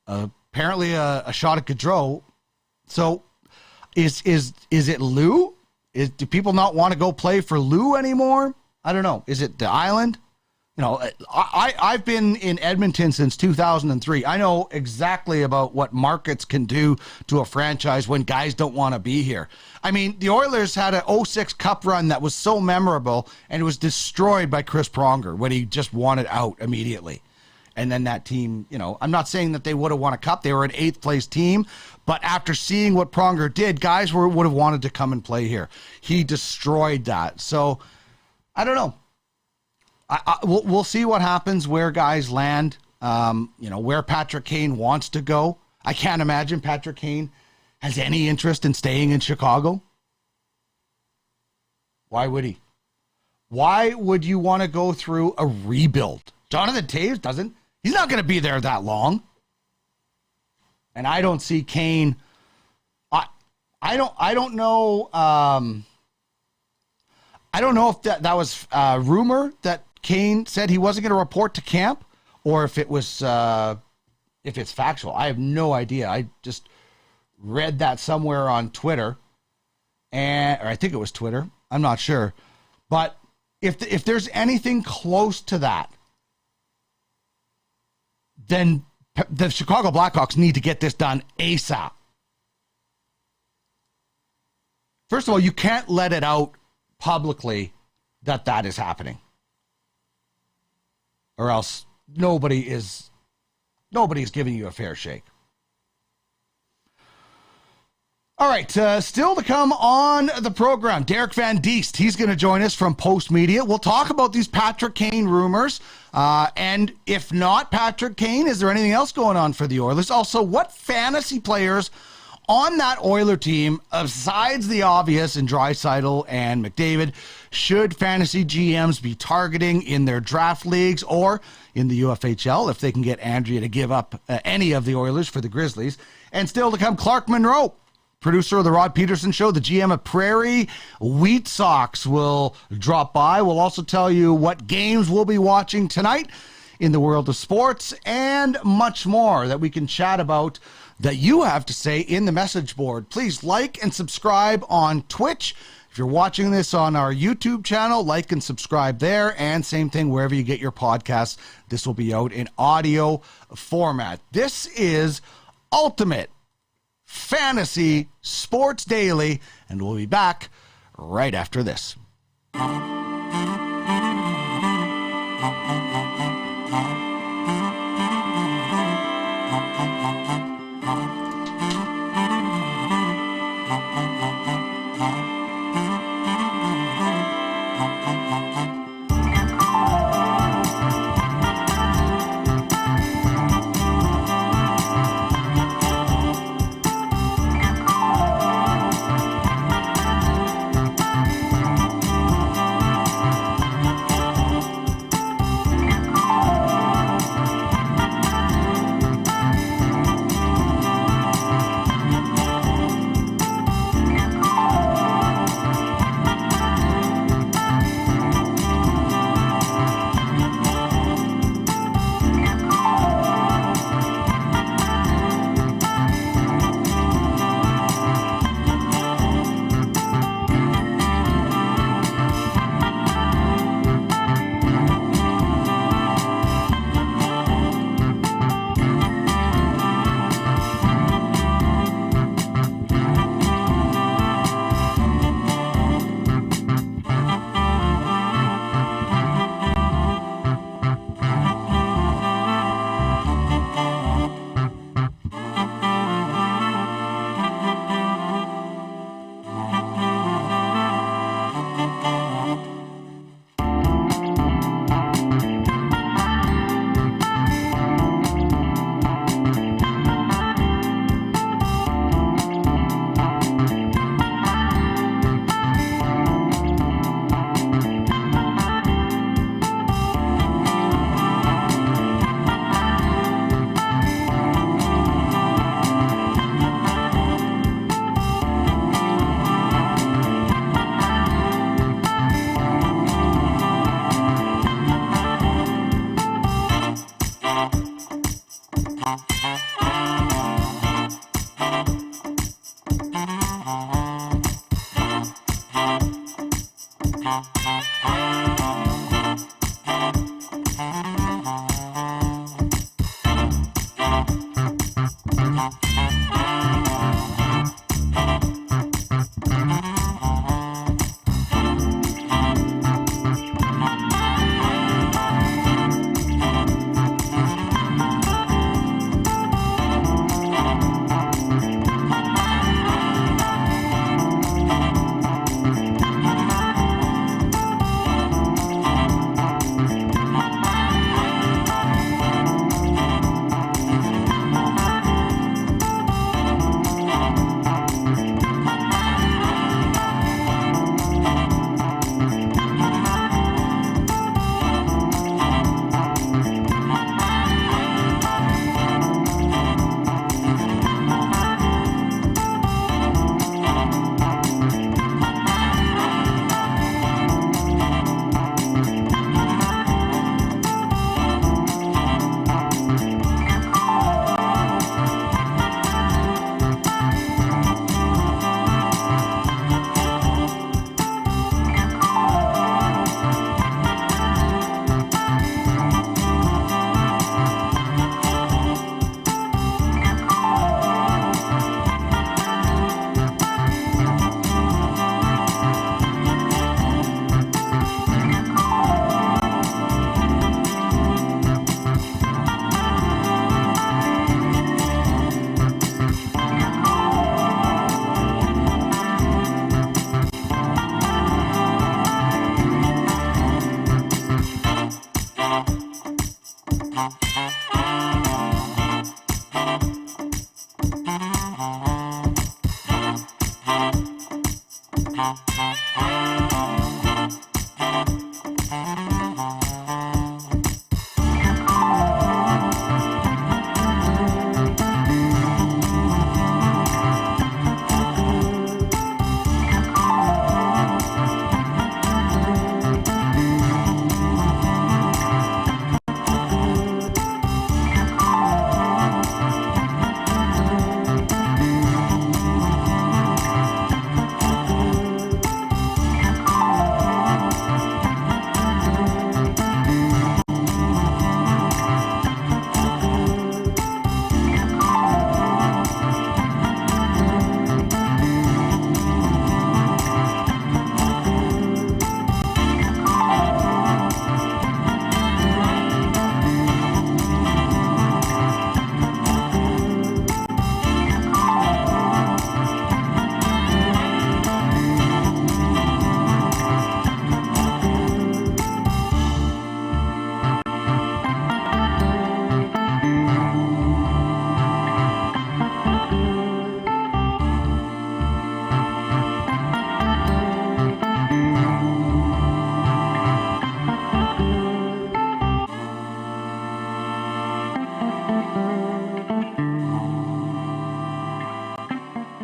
Speaker 2: apparently a shot at Gaudreau. So is it Lou? Do people not want to go play for Lou anymore? I don't know. Is it the Island? I've been in Edmonton since 2003. I know exactly about what markets can do to a franchise when guys don't want to be here. I mean, the Oilers had an 06 Cup run that was so memorable, and it was destroyed by Chris Pronger when he just wanted out immediately. And then that team, I'm not saying that they would have won a cup. They were an 8th place team. But after seeing what Pronger did, guys would have wanted to come and play here. He destroyed that. So, I don't know. We'll see what happens, where guys land, where Patrick Kane wants to go. I can't imagine Patrick Kane has any interest in staying in Chicago. Why would he? Why would you want to go through a rebuild? Jonathan Toews doesn't. He's not going to be there that long. And I don't see Kane. I don't know. I don't know if that was a rumor that Kane said he wasn't going to report to camp, or if it was if it's factual. I have no idea. I just read that somewhere on Twitter, or I think it was Twitter. I'm not sure, but if there's anything close to that, then the Chicago Blackhawks need to get this done ASAP. First of all, you can't let it out publicly that is happening, or else nobody's giving you a fair shake. All right, still to come on the program, Derek Van Diest. He's going to join us from Post Media. We'll talk about these Patrick Kane rumors. And if not Patrick Kane, is there anything else going on for the Oilers? Also, what fantasy players on that Oiler team, besides the obvious in Draisaitl and McDavid, should fantasy GMs be targeting in their draft leagues or in the UFHL if they can get Andrea to give up any of the Oilers for the Grizzlies? And still to come, Clark Munroe, producer of the Rod Peterson Show, the GM of Prairie Wheat Sox, will drop by. We'll also tell you what games we'll be watching tonight in the world of sports and much more that we can chat about that you have to say in the message board. Please like and subscribe on Twitch. If you're watching this on our YouTube channel, like and subscribe there. And same thing wherever you get your podcasts. This will be out in audio format. This is Ultimate Fantasy Sports Daily, and we'll be back right after this.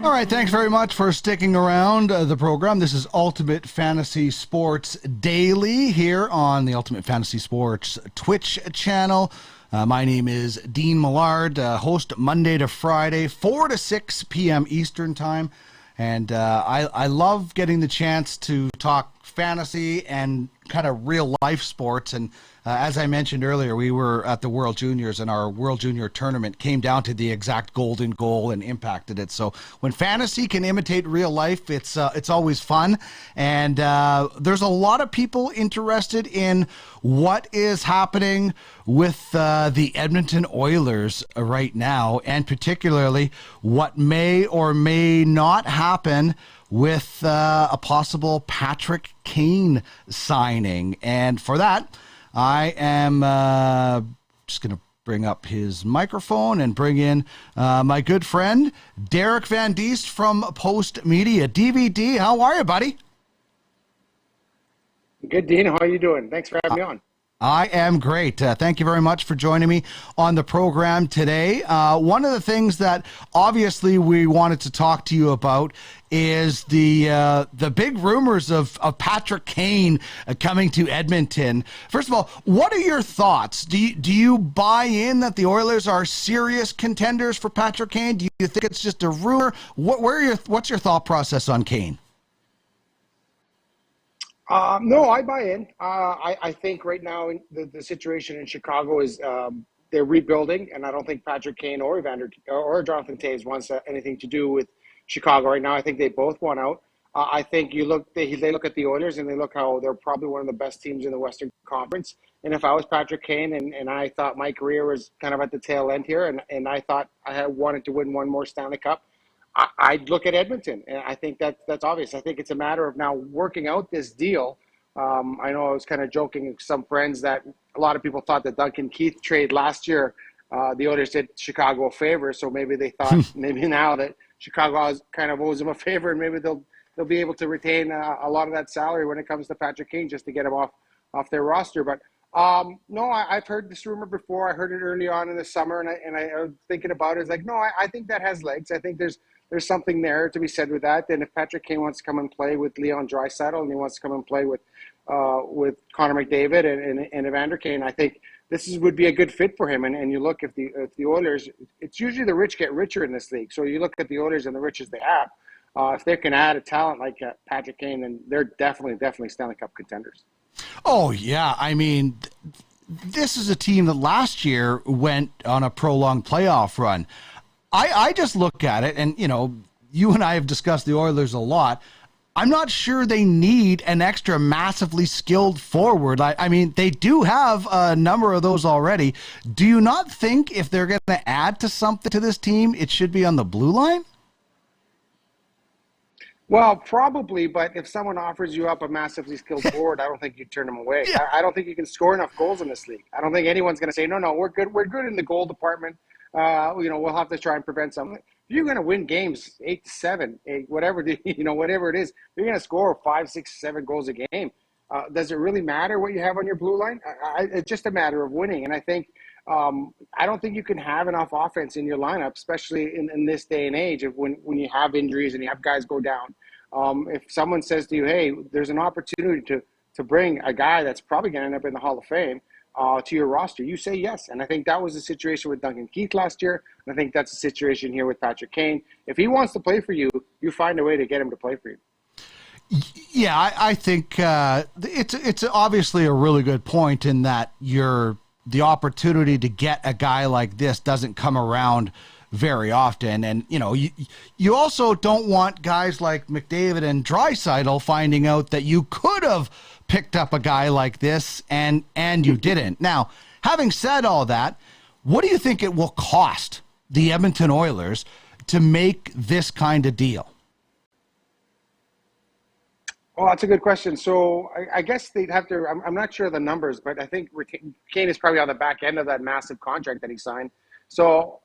Speaker 2: All right, thanks very much for sticking around the program. This is Ultimate Fantasy Sports Daily here on the Ultimate Fantasy Sports Twitch channel. My name is Dean Millard, host Monday to Friday, 4 to 6 p.m. Eastern Time. And I love getting the chance to talk fantasy and kind of real life sports. And as I mentioned earlier, we were at the World Juniors, and our World Junior tournament came down to the exact golden goal and impacted it. So when fantasy can imitate real life, it's always fun. And there's a lot of people interested in what is happening with the Edmonton Oilers right now, and particularly what may or may not happen with a possible Patrick Kane signing. And for that, I am just going to bring up his microphone and bring in my good friend, Derek Van Diest from Post Media. DVD, how are you, buddy?
Speaker 8: Good, Dean. How are you doing? Thanks for having me on.
Speaker 2: I am great. Thank you very much for joining me on the program today. One of the things that obviously we wanted to talk to you about is the big rumors of Patrick Kane coming to Edmonton. First of all, what are your thoughts? Do you buy in that the Oilers are serious contenders for Patrick Kane? Do you think it's just a rumor? What's your thought process on Kane?
Speaker 8: No, I buy in. I think right now the situation in Chicago is they're rebuilding, and I don't think Patrick Kane or or Jonathan Toews wants anything to do with Chicago right now. I think they both want out. I think they look at the Oilers and they look how they're probably one of the best teams in the Western Conference. And if I was Patrick Kane and I thought my career was kind of at the tail end here, and I thought I had wanted to win one more Stanley Cup, I'd look at Edmonton. And I think that's obvious. I think it's a matter of now working out this deal. I know I was kind of joking with some friends that a lot of people thought the Duncan Keith trade last year, the Oilers did Chicago a favor. So maybe they thought maybe now that Chicago kind of owes them a favor, and maybe they'll be able to retain a lot of that salary when it comes to Patrick Kane just to get him off their roster. But no, I've heard this rumor before. I heard it early on in the summer, and I was thinking about it. It's like, no, I think that has legs. I think there's something there to be said with that. And if Patrick Kane wants to come and play with Leon Draisaitl and he wants to come and play with Connor McDavid and Evander Kane, I think this would be a good fit for him. And you look, if the Oilers, it's usually the rich get richer in this league. So you look at the Oilers and the riches they have. If they can add a talent like Patrick Kane, then they're definitely Stanley Cup contenders. Oh,
Speaker 2: yeah. I mean, this is a team that last year went on a prolonged playoff run. I just look at it, and, you know, you and I have discussed the Oilers a lot. I'm not sure they need an extra massively skilled forward. I mean, they do have a number of those already. Do you not think if they're going to add to something to this team, it should be on the blue line?
Speaker 8: Well, probably, but if someone offers you up a massively skilled forward, I don't think you turn them away.
Speaker 2: Yeah.
Speaker 8: I don't think you can score enough goals in this league. I don't think anyone's going to say, no, we're good. We're good in the goal department. We'll have to try and prevent something. If you're going to win games 8-7, whatever it is, you're going to score 5, 6, 7 goals a game. Does it really matter what you have on your blue line? It's just a matter of winning. And I think I don't think you can have enough offense in your lineup, especially in this day and age of when you have injuries and you have guys go down. If someone says to you, hey, there's an opportunity to bring a guy that's probably going to end up in the Hall of Fame to your roster, you say yes. And I think that was the situation with Duncan Keith last year. And I think that's the situation here with Patrick Kane. If he wants to play for you, you find a way to get him to play for you.
Speaker 2: Yeah, I think it's obviously a really good point in that the opportunity to get a guy like this doesn't come around very often. And, you know, you also don't want guys like McDavid and Draisaitl finding out that you could have picked up a guy like this and you didn't. Now, having said all that, what do you think it will cost the Edmonton Oilers to make this kind of deal?
Speaker 8: Well, that's a good question. So I guess they'd have to, I'm not sure of the numbers, but I think Kane is probably on the back end of that massive contract that he signed. So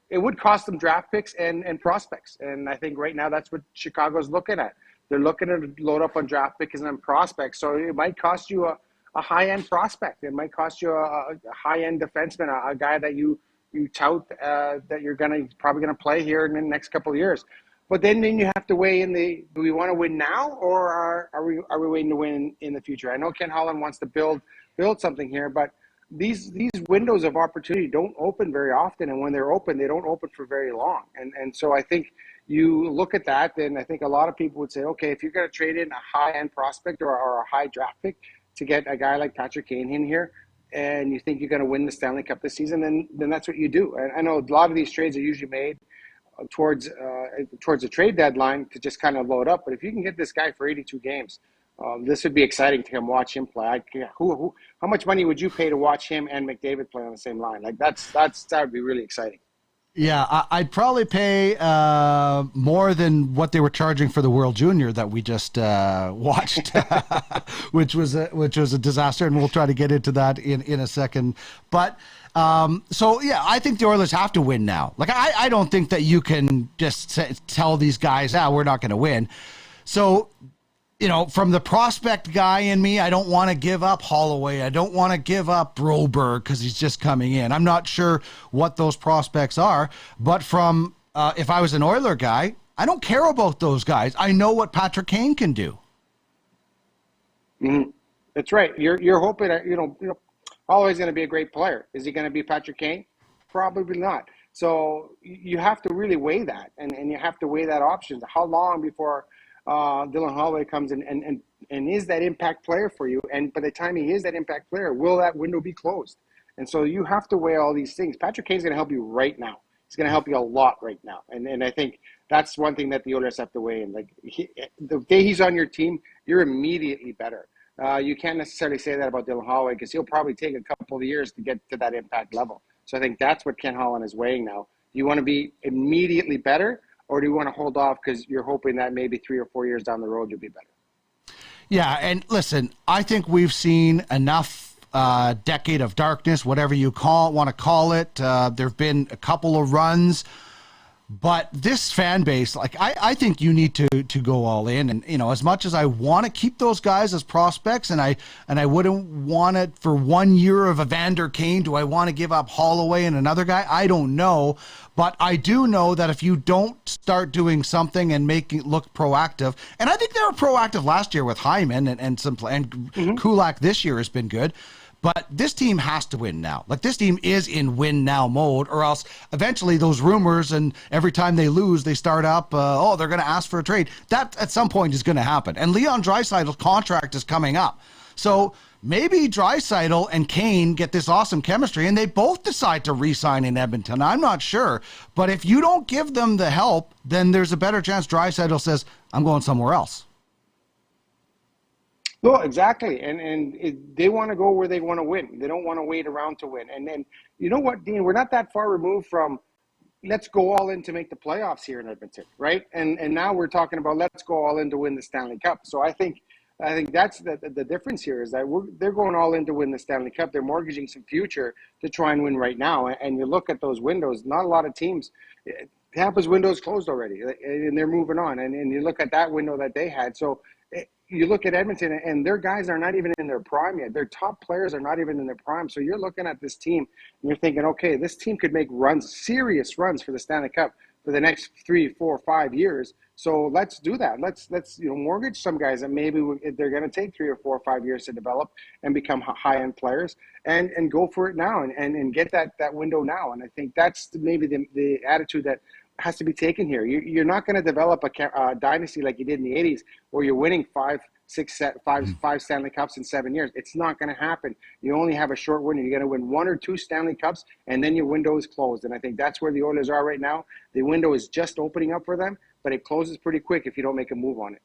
Speaker 8: it would cost them draft picks and prospects. And I think right now that's what Chicago's looking at. They're looking to load up on draft picks and prospects. So it might cost you a high-end prospect. It might cost you a high-end defenseman, a guy that you tout that you're probably going to play here in the next couple of years. But then you have to weigh in do we want to win now, or are we waiting to win in the future? I know Ken Holland wants to build something here, but these windows of opportunity don't open very often, and when they're open, they don't open for very long. And so I think you look at that, and I think a lot of people would say, okay, if you're going to trade in a high-end prospect or a high draft pick to get a guy like Patrick Kane in here, and you think you're going to win the Stanley Cup this season, then that's what you do. And I know a lot of these trades are usually made towards the trade deadline to just kind of load up. But if you can get this guy for 82 games, this would be exciting to come watch him play. How much money would you pay to watch him and McDavid play on the same line? Like that would be really exciting.
Speaker 2: Yeah, I'd probably pay more than what they were charging for the World Junior that we just watched, which was a disaster, and we'll try to get into that in a second. But so yeah, I think the Oilers have to win now. Like I don't think that you can just tell these guys, we're not going to win. So, you know, from the prospect guy in me, I don't want to give up Holloway. I don't want to give up Broberg because he's just coming in. I'm not sure what those prospects are, but from if I was an Oiler guy, I don't care about those guys. I know what Patrick Kane can do.
Speaker 8: Mm-hmm. That's right. You're hoping that, you know, Holloway's going to be a great player. Is he going to be Patrick Kane? Probably not. So you have to really weigh that, and you have to weigh that option. How long before Dylan Holloway comes in and is that impact player for you? And by the time he is that impact player, will that window be closed? And so you have to weigh all these things. Patrick Kane's going to help you right now. He's going to help you a lot right now. And I think that's one thing that the Oilers have to weigh in. Like the day he's on your team, you're immediately better. You can't necessarily say that about Dylan Holloway because he'll probably take a couple of years to get to that impact level. So I think that's what Ken Holland is weighing now. Do you want to be immediately better, or do you want to hold off because you're hoping that maybe 3 or 4 years down the road you'll be better?
Speaker 2: Yeah, and listen, I think we've seen enough decade of darkness, whatever you want to call it. There have been a couple of runs. But this fan base, like I think you need to go all in. And, you know, as much as I want to keep those guys as prospects and I wouldn't want it for 1 year of Evander Kane, do I want to give up Holloway and another guy? I don't know. But I do know that if you don't start doing something and making it look proactive, and I think they were proactive last year with Hyman and Kulak this year has been good. But this team has to win now. Like, this team is in win now mode, or else eventually those rumors, and every time they lose, they start up, they're going to ask for a trade. That at some point is going to happen. And Leon Draisaitl's contract is coming up. So maybe Draisaitl and Kane get this awesome chemistry and they both decide to re-sign in Edmonton. I'm not sure. But if you don't give them the help, then there's a better chance Draisaitl says, I'm going somewhere else.
Speaker 8: No, exactly. They want to go where they want to win. They don't want to wait around to win. And then, you know what, Dean, we're not that far removed from let's go all in to make the playoffs here in Edmonton, right? And now we're talking about let's go all in to win the Stanley Cup. So I think that's the difference here is that they're going all in to win the Stanley Cup. They're mortgaging some future to try and win right now. And you look at those windows, not a lot of teams. Tampa's window is closed already, and they're moving on. And you look at that window that they had. So you look at Edmonton, and their guys are not even in their prime yet. Their top players are not even in their prime. So you're looking at this team, and you're thinking, okay, this team could make serious runs for the Stanley Cup for the next 3, 4, 5 years. So let's do that. Let's mortgage some guys that maybe they're going to take 3 or 4 or 5 years to develop and become high-end players, and go for it now and get that window now. And I think that's maybe the attitude that has to be taken here. You're not going to develop a dynasty like you did in the 80s where you're winning five Stanley Cups in 7 years. It's not going to happen. You only have a short window. You're going to win 1 or 2 Stanley Cups, and then your window is closed. And I think that's where the Oilers are right now. The window is just opening up for them, but it closes pretty quick if you don't make a move on it.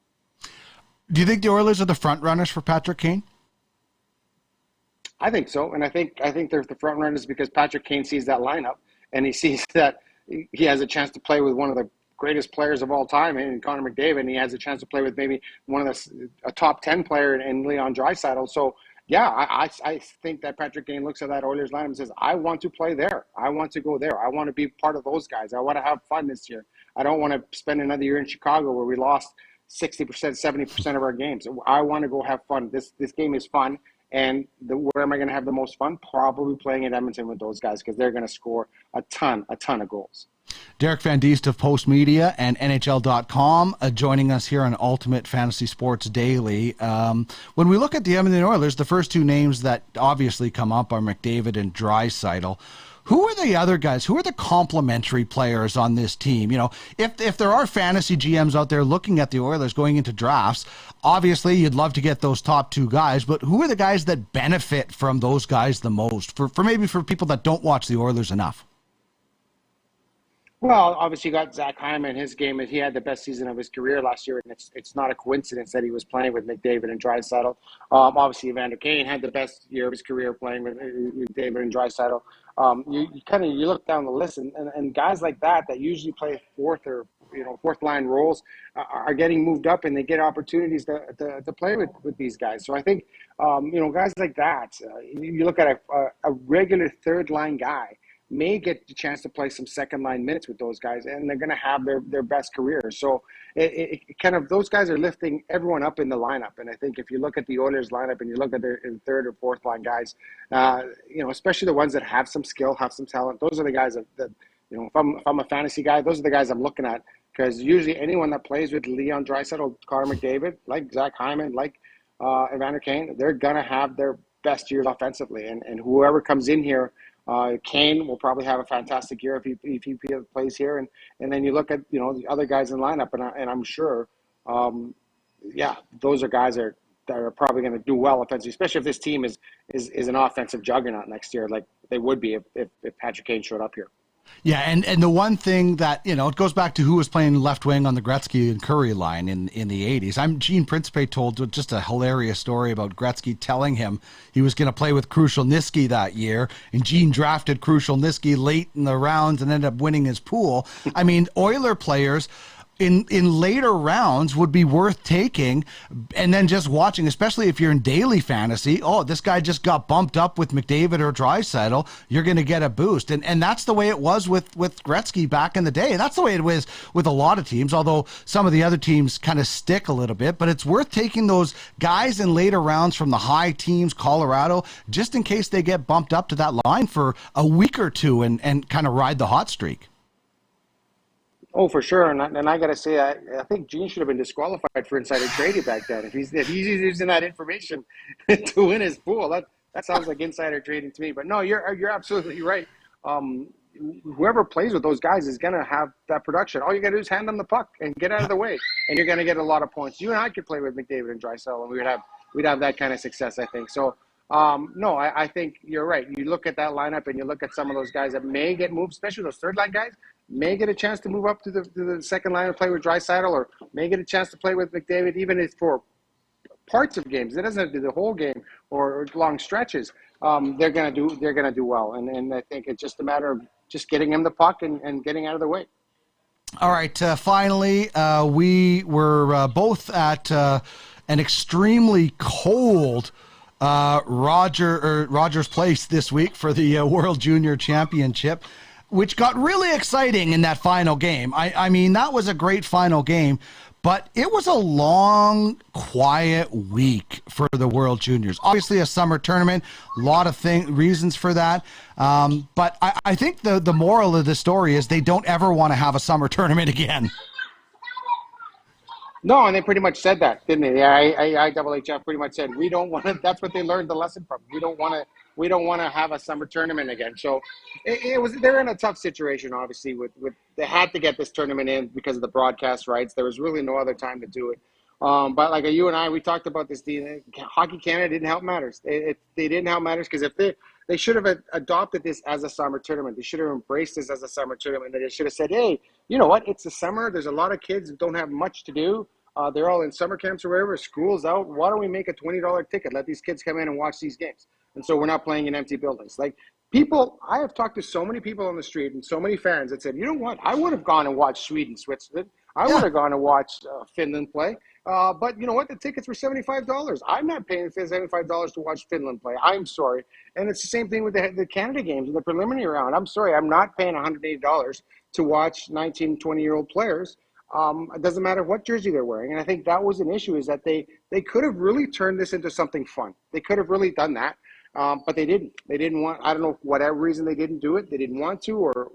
Speaker 2: Do you think the Oilers are the front runners for Patrick Kane?
Speaker 8: I think so, and I think they're the front runners because Patrick Kane sees that lineup, and he sees that he has a chance to play with one of the greatest players of all time in Connor McDavid, and he has a chance to play with maybe a top 10 player in Leon Draisaitl. So, yeah, I think that Patrick Kane looks at that Oilers lineup and says, I want to play there. I want to go there. I want to be part of those guys. I want to have fun this year. I don't want to spend another year in Chicago where we lost 60%, 70% of our games. I want to go have fun. This game is fun. And where am I going to have the most fun? Probably playing in Edmonton with those guys because they're going to score a ton of goals.
Speaker 2: Derek Van Diest of Post Media and NHL.com joining us here on Ultimate Fantasy Sports Daily. When we look at the Edmonton Oilers, the first 2 names that obviously come up are McDavid and Draisaitl. Who are the other guys? Who are the complementary players on this team? You know, if there are fantasy GMs out there looking at the Oilers going into drafts, obviously you'd love to get those top 2 guys, but who are the guys that benefit from those guys the most for maybe for people that don't watch the Oilers enough?
Speaker 8: Well, obviously you got Zach Hyman. His game, he had the best season of his career last year, and it's not a coincidence that he was playing with McDavid and Draisaitl. Obviously, Evander Kane had the best year of his career playing with McDavid and Draisaitl. You look down the list, and guys like that usually play fourth line roles are getting moved up, and they get opportunities to play with these guys. So I think guys like that. You look at a regular third line guy may get the chance to play some second line minutes with those guys, and they're going to have their best careers. So it kind of, those guys are lifting everyone up in the lineup. And I think if you look at the Oilers lineup and you look at their third or fourth line guys, especially the ones that have some skill, have some talent, those are the guys that if I'm a fantasy guy, those are the guys I'm looking at, because usually anyone that plays with Leon Draisaitl, Connor McDavid, like Zach Hyman, like Evander Kane, they're going to have their best years offensively. And whoever comes in here, Kane will probably have a fantastic year if he plays here, and then you look at the other guys in the lineup, and I'm sure, those are guys that are probably going to do well offensively, especially if this team is an offensive juggernaut next year, like they would be if Patrick Kane showed up here.
Speaker 2: Yeah, and the one thing that, it goes back to who was playing left wing on the Gretzky and Curry line in the 80s. Gene Principe told just a hilarious story about Gretzky telling him he was going to play with Krushelnyski that year, and Gene drafted Krushelnyski late in the rounds and ended up winning his pool. I mean, Oiler players in later rounds would be worth taking, and then just watching, especially if you're in daily fantasy. Oh, this guy just got bumped up with McDavid or Draisaitl. You're going to get a boost. And that's the way it was with Gretzky back in the day. And that's the way it was with a lot of teams, although some of the other teams kind of stick a little bit. But it's worth taking those guys in later rounds from the high teams, Colorado, just in case they get bumped up to that line for a week or two and kind of ride the hot streak.
Speaker 8: Oh, for sure, and I got to say, I think Gene should have been disqualified for insider trading back then. If he's using that information to win his pool, that sounds like insider trading to me. But no, you're absolutely right. Whoever plays with those guys is going to have that production. All you got to do is hand them the puck and get out of the way, and you're going to get a lot of points. You and I could play with McDavid and Draisaitl, and we'd have that kind of success, I think. So, no, I think you're right. You look at that lineup and you look at some of those guys that may get moved, especially those third line guys, may get a chance to move up to the second line and play with Draisaitl, or may get a chance to play with McDavid, even if for parts of games. It doesn't have to be the whole game or long stretches. They're gonna do well, and I think it's just a matter of just getting him the puck and getting out of the way.
Speaker 2: All right, finally, we were both at an extremely cold Rogers Place this week for the World Junior Championship, which got really exciting in that final game. I mean, that was a great final game, but it was a long, quiet week for the World Juniors. Obviously, a summer tournament, a lot of reasons for that. But I think the moral of the story is they don't ever want to have a summer tournament again.
Speaker 8: No, and they pretty much said that, didn't they? Yeah, IHF pretty much said we don't want to. That's what they learned the lesson from. We don't want to have a summer tournament again. So they're in a tough situation, obviously. With they had to get this tournament in because of the broadcast rights. There was really no other time to do it. But like you and I, we talked about this. Hockey Canada didn't help matters. They didn't help matters because if they should have adopted this as a summer tournament. They should have embraced this as a summer tournament. They should have said, hey, you know what? It's the summer. There's a lot of kids who don't have much to do. They're all in summer camps or wherever. School's out. Why don't we make a $20 ticket? Let these kids come in and watch these games. And so we're not playing in empty buildings. Like I have talked to so many people on the street and so many fans that said, you know what? I would have gone and watched Sweden, Switzerland. I would have gone and watched Finland play. But you know what? The tickets were $75. I'm not paying $75 to watch Finland play. I'm sorry. And it's the same thing with the Canada games in the preliminary round. I'm sorry. I'm not paying $180 to watch 19, 20-year-old players. It doesn't matter what jersey they're wearing. And I think that was an issue, is that they could have really turned this into something fun. They could have really done that. But they didn't. They didn't want, I don't know, whatever reason they didn't do it. They didn't want to, or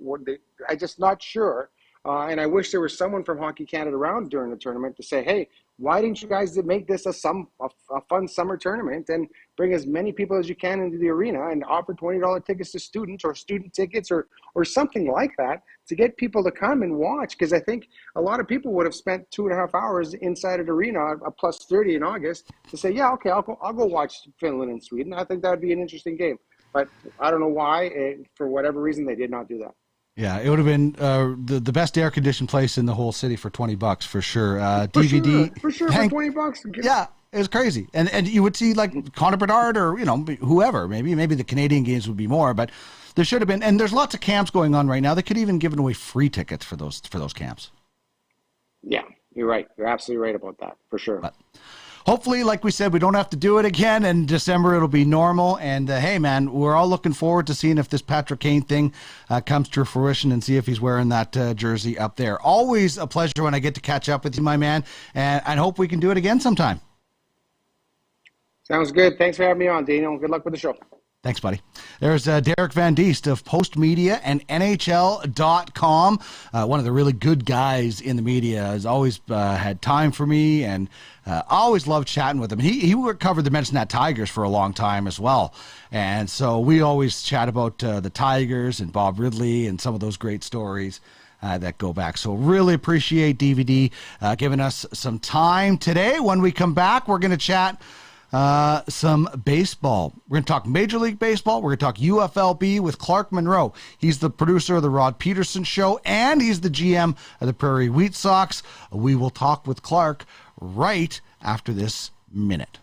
Speaker 8: I'm just not sure. And I wish there was someone from Hockey Canada around during the tournament to say, hey, why didn't you guys make this a fun summer tournament and bring as many people as you can into the arena and offer $20 tickets to students, or student tickets, or something like that, to get people to come and watch? Because I think a lot of people would have spent 2.5 hours inside an arena, a plus 30 in August, to say, yeah, okay, I'll go watch Finland and Sweden. I think that would be an interesting game. But I don't know why, for whatever reason, they did not do that.
Speaker 2: Yeah, it would have been the best air-conditioned place in the whole city for $20 for sure. DVD
Speaker 8: for sure, for $20.
Speaker 2: Yeah, it was crazy, and you would see like Connor Bedard or whoever. Maybe the Canadian games would be more, but there should have been. And there's lots of camps going on right now. They could even given away free tickets for those camps.
Speaker 8: Yeah, you're right. You're absolutely right about that, for sure.
Speaker 2: But hopefully, like we said, we don't have to do it again. In December, it'll be normal. And hey, man, we're all looking forward to seeing if this Patrick Kane thing comes to fruition, and see if he's wearing that jersey up there. Always a pleasure when I get to catch up with you, my man. And I hope we can do it again sometime.
Speaker 8: Sounds good. Thanks for having me on, Daniel. Good luck with the show.
Speaker 2: Thanks, buddy. There's Derek Van Diest of Post Media and NHL.com. One of the really good guys in the media. Has always had time for me, and always loved chatting with him. He covered the Medicine Tigers for a long time as well. And so we always chat about the Tigers and Bob Ridley and some of those great stories that go back. So really appreciate DVD giving us some time today. When we come back, we're going to chat some baseball. We're going to talk Major League Baseball. We're going to talk UFLB with Clark Munroe. He's the producer of the Rod Peterson Show, and he's the GM of the Prairie Wheat Sox. We will talk with Clark right after this minute.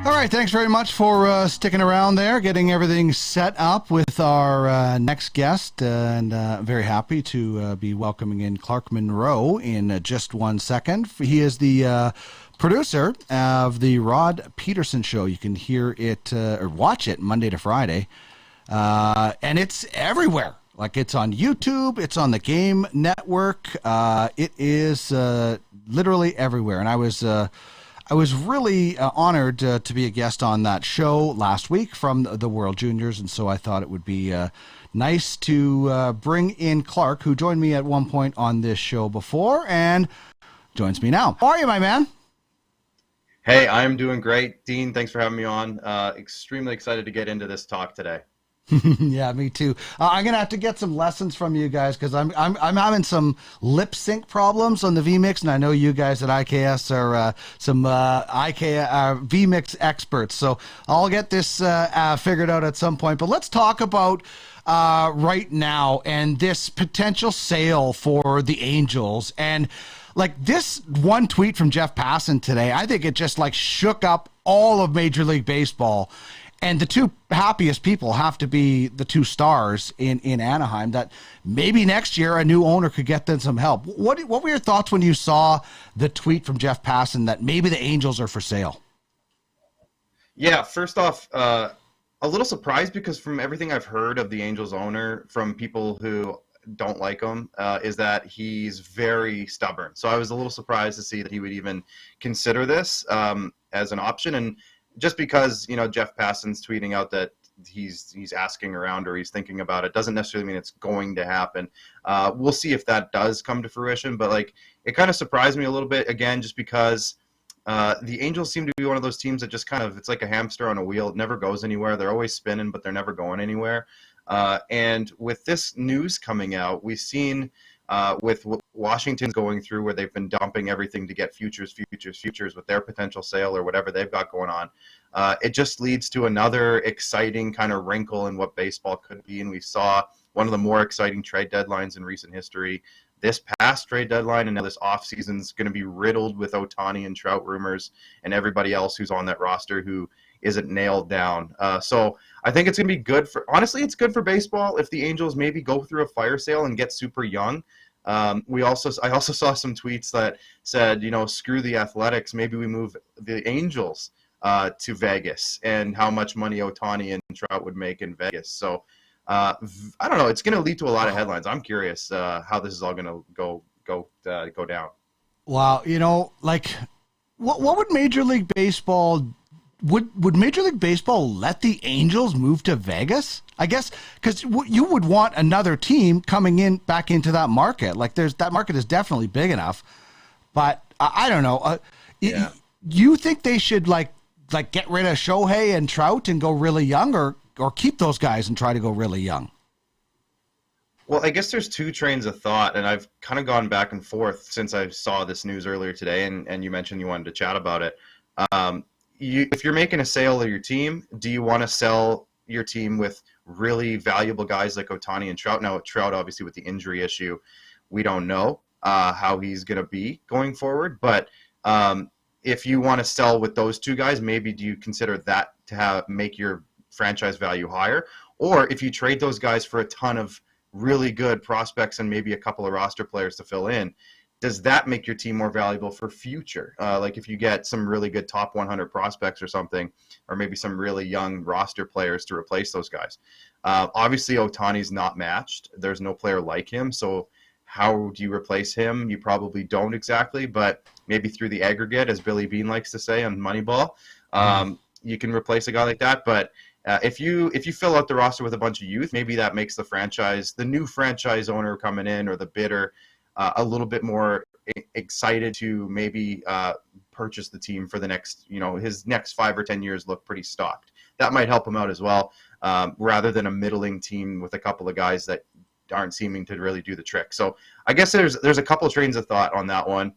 Speaker 2: All right, thanks very much for sticking around there, getting everything set up with our next guest, and very happy to be welcoming in Clark Munroe in just 1 second. He is the producer of the Rod Peterson Show. You can hear it or watch it Monday to Friday, and it's everywhere. Like, it's on YouTube, it's on the Game Network. It is literally everywhere, and I was really honored to be a guest on that show last week from the World Juniors, and so I thought it would be nice to bring in Clark, who joined me at one point on this show before and joins me now. How are you, my man?
Speaker 9: Hey, I'm doing great. Dean, thanks for having me on. Extremely excited to get into this talk today.
Speaker 2: Yeah, me too. I'm gonna have to get some lessons from you guys because I'm having some lip sync problems on the VMix, and I know you guys at IKS are some VMix experts. So I'll get this figured out at some point. But let's talk about right now and this potential sale for the Angels. And like this one tweet from Jeff Passan today, I think it just like shook up all of Major League Baseball. And the two happiest people have to be the two stars in Anaheim, that maybe next year a new owner could get them some help. What were your thoughts when you saw the tweet from Jeff Passan that maybe the Angels are for sale?
Speaker 9: Yeah, first off, a little surprised because from everything I've heard of the Angels owner from people who don't like him, is that he's very stubborn. So I was a little surprised to see that he would even consider this as an option. And just because, Jeff Passan's tweeting out that he's asking around or he's thinking about it doesn't necessarily mean it's going to happen. We'll see if that does come to fruition. But it kind of surprised me a little bit, again, just because the Angels seem to be one of those teams that just it's like a hamster on a wheel. It never goes anywhere. They're always spinning, but they're never going anywhere. And with this news coming out, we've seen with Washington going through where they've been dumping everything to get futures with their potential sale or whatever they've got going on. It just leads to another exciting kind of wrinkle in what baseball could be. And we saw one of the more exciting trade deadlines in recent history this past trade deadline, and now this offseason is going to be riddled with Ohtani and Trout rumors and everybody else who's on that roster who isn't nailed down. So I think it's going to be good it's good for baseball if the Angels maybe go through a fire sale and get super young. I also saw some tweets that said, screw the Athletics. Maybe we move the Angels to Vegas, and how much money Ohtani and Trout would make in Vegas. So I don't know. It's going to lead to a lot of headlines. I'm curious how this is all going to go down.
Speaker 2: Wow. What would Major League Baseball Would Major League Baseball let the Angels move to Vegas? I guess because you would want another team coming back into that market. That market is definitely big enough, but I don't know. You think they should get rid of Shohei and Trout and go really young, or keep those guys and try to go really young?
Speaker 9: Well, I guess there's two trains of thought, and I've kind of gone back and forth since I saw this news earlier today, and you mentioned you wanted to chat about it. If you're making a sale of your team, do you want to sell your team with really valuable guys like Ohtani and Trout? Now, Trout, obviously, with the injury issue, we don't know how he's going to be going forward. But if you want to sell with those two guys, maybe do you consider that to make your franchise value higher? Or if you trade those guys for a ton of really good prospects and maybe a couple of roster players to fill in, does that make your team more valuable for future? If you get some really good top 100 prospects or something, or maybe some really young roster players to replace those guys. Obviously, Ohtani's not matched. There's no player like him. So how do you replace him? You probably don't exactly, but maybe through the aggregate, as Billy Beane likes to say on Moneyball, you can replace a guy like that. But if you fill out the roster with a bunch of youth, maybe that makes the new franchise owner coming in, or the bidder, a little bit more excited to maybe purchase the team for the next, his next 5 or 10 years look pretty stocked. That might help him out as well, rather than a middling team with a couple of guys that aren't seeming to really do the trick. So I guess there's a couple of trains of thought on that one.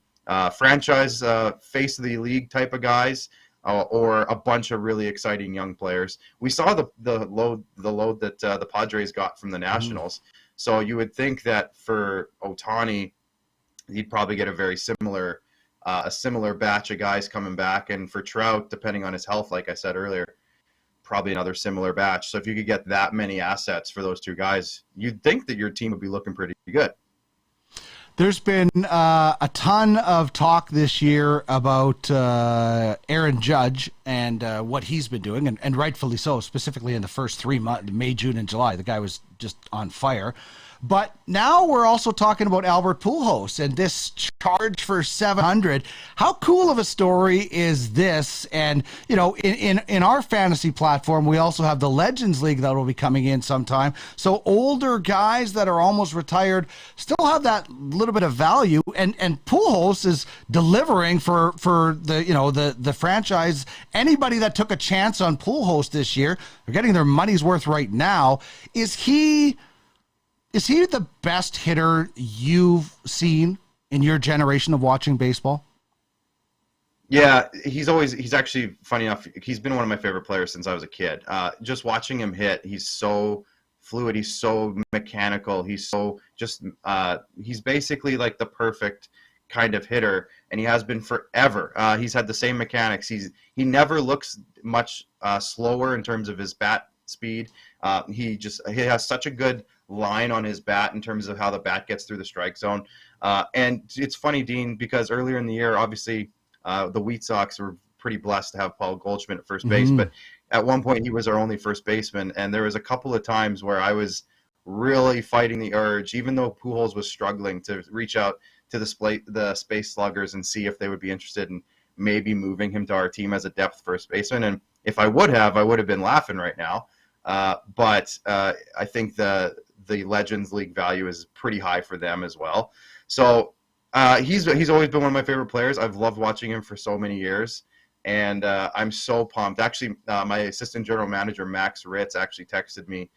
Speaker 9: Franchise face of the league type of guys, or a bunch of really exciting young players. We saw the load that the Padres got from the Nationals. So you would think that for Ohtani, he'd probably get a very similar batch of guys coming back. And for Trout, depending on his health, like I said earlier, probably another similar batch. So if you could get that many assets for those two guys, you'd think that your team would be looking pretty good.
Speaker 2: There's been a ton of talk this year about Aaron Judge and what he's been doing, and rightfully so, specifically in the first 3 months, May, June, and July. The guy was just on fire. But now we're also talking about Albert Pujols and this charge for $700. How cool of a story is this? And, in our fantasy platform, we also have the Legends League that will be coming in sometime. So older guys that are almost retired still have that little bit of value. And Pujols is delivering for the franchise. Anybody that took a chance on Pujols this year, they're getting their money's worth right now. Is he the best hitter you've seen in your generation of watching baseball?
Speaker 9: Yeah, he's actually, funny enough, he's been one of my favorite players since I was a kid. Just watching him hit, he's so fluid, he's so mechanical, he's so he's basically like the perfect kind of hitter, and he has been forever. He's had the same mechanics. He never looks much slower in terms of his bat speed. He has such a good line on his bat in terms of how the bat gets through the strike zone. And it's funny, Dean, because earlier in the year, obviously, the Wheat Sox were pretty blessed to have Paul Goldschmidt at first base, but at one point he was our only first baseman, and there was a couple of times where I was really fighting the urge, even though Pujols was struggling, to reach out to the Space Sluggers and see if they would be interested in maybe moving him to our team as a depth first baseman. And if I would have been laughing right now. But I think the Legends League value is pretty high for them as well. So he's always been one of my favorite players. I've loved watching him for so many years. And I'm so pumped. Actually, my assistant general manager, Max Ritz, actually texted me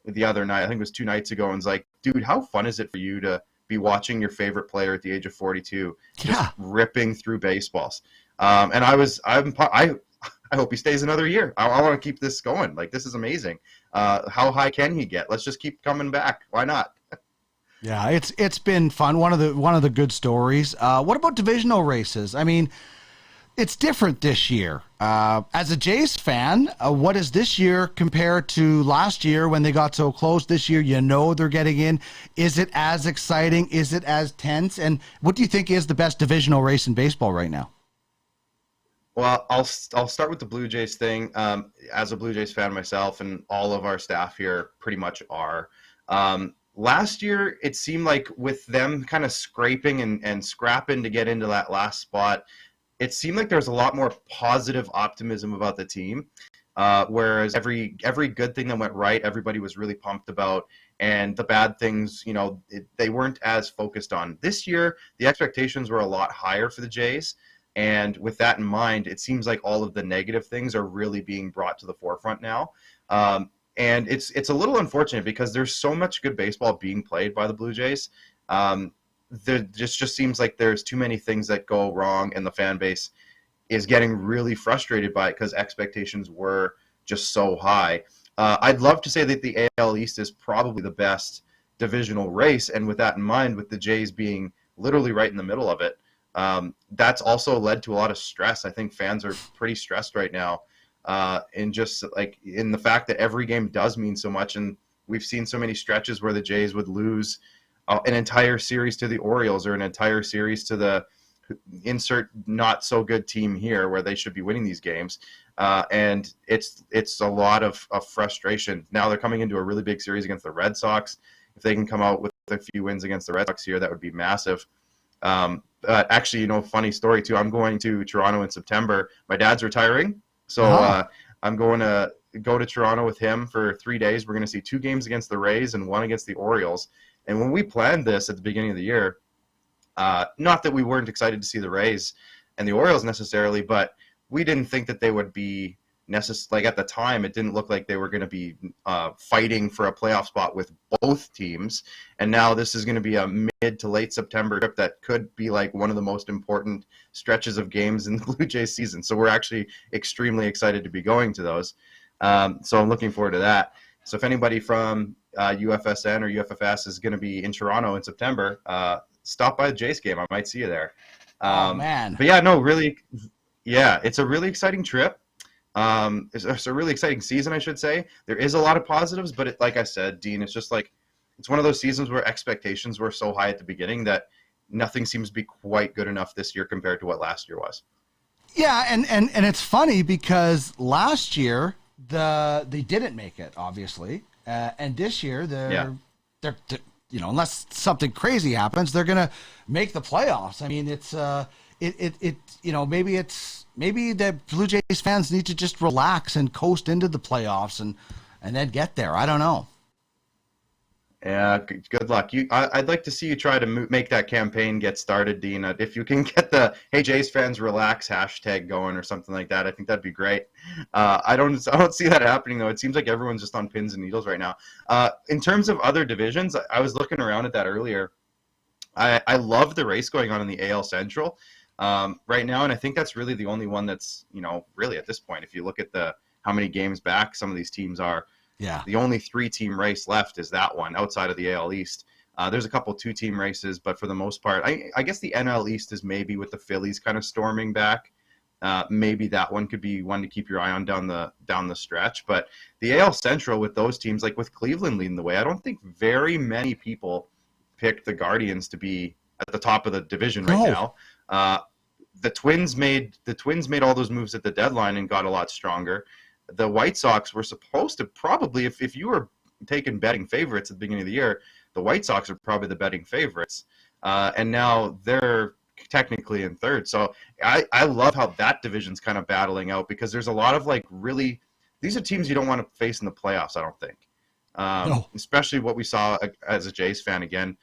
Speaker 9: the other night, I think it was 2 nights ago, and was like, dude, how fun is it for you to be watching your favorite player at the age of 42 just ripping through baseballs? And I hope he stays another year. I want to keep this going. Like, this is amazing. How high can he get? Let's just keep coming back. Why not?
Speaker 2: Yeah, it's been fun. One of the good stories. What about divisional races? I mean, it's different this year. As a Jays fan, what is this year compared to last year when they got so close? This year, they're getting in. Is it as exciting? Is it as tense? And what do you think is the best divisional race in baseball right now?
Speaker 9: Well, I'll start with the Blue Jays thing. As a Blue Jays fan myself, and all of our staff here pretty much are. Last year, it seemed like with them kind of scraping and scrapping to get into that last spot, it seemed like there was a lot more positive optimism about the team. Whereas every good thing that went right, everybody was really pumped about, and the bad things, they weren't as focused on. This year, the expectations were a lot higher for the Jays. And with that in mind, it seems like all of the negative things are really being brought to the forefront now. And it's a little unfortunate because there's so much good baseball being played by the Blue Jays. There just seems like there's too many things that go wrong, and the fan base is getting really frustrated by it because expectations were just so high. I'd love to say that the AL East is probably the best divisional race, and with that in mind, with the Jays being literally right in the middle of it, that's also led to a lot of stress. I think fans are pretty stressed right now, in just like in the fact that every game does mean so much, and we've seen so many stretches where the Jays would lose an entire series to the Orioles or an entire series to the insert not so good team here where they should be winning these games. And it's a lot of frustration. Now they're coming into a really big series against the Red Sox. If they can come out with a few wins against the Red Sox here, that would be massive. But actually, funny story too. I'm going to Toronto in September. My dad's retiring. So I'm going to go to Toronto with him for 3 days. We're going to see 2 games against the Rays and 1 against the Orioles. And when we planned this at the beginning of the year, not that we weren't excited to see the Rays and the Orioles necessarily, but we didn't think that they would be like at the time, it didn't look like they were going to be fighting for a playoff spot with both teams. And now this is going to be a mid to late September trip that could be like one of the most important stretches of games in the Blue Jays season. So we're actually extremely excited to be going to those. So I'm looking forward to that. So if anybody from UFSN or UFFS is going to be in Toronto in September, stop by the Jays game. I might see you there.
Speaker 2: Oh, man.
Speaker 9: But yeah, no, really, yeah, it's a really exciting trip. It's a really exciting season, I should say. There is a lot of positives, but like I said, Dean, it's just like it's one of those seasons where expectations were so high at the beginning that nothing seems to be quite good enough this year compared to what last year was.
Speaker 2: Yeah, and it's funny because last year they didn't make it, obviously, and this year they're unless something crazy happens, they're gonna make the playoffs. I mean, it's maybe the Blue Jays fans need to just relax and coast into the playoffs and then get there. I don't know.
Speaker 9: Yeah, good luck. I'd like to see you try to make that campaign get started, Dean. If you can get the "Hey Jays fans relax" hashtag going or something like that, I think that'd be great. I don't see that happening though. It seems like everyone's just on pins and needles right now. In terms of other divisions, I was looking around at that earlier. I love the race going on in the AL Central right now, and I think that's really the only one that's really at this point. If you look at how many games back some of these teams are. Yeah, the only 3-team race left is that one outside of the AL East. There's a couple 2-team races, but for the most part, I guess the NL East is maybe with the Phillies kind of storming back. Maybe that one could be one to keep your eye on down the stretch. But the AL Central with those teams, like with Cleveland leading the way, I don't think very many people picked the Guardians to be at the top of the division right now. The Twins made all those moves at the deadline and got a lot stronger. The White Sox were supposed to probably, if you were taking betting favorites at the beginning of the year, the White Sox are probably the betting favorites. And now they're technically in third. So I love how that division's kind of battling out, because there's a lot of these are teams you don't want to face in the playoffs, I don't think. Especially what we saw as a Jays fan again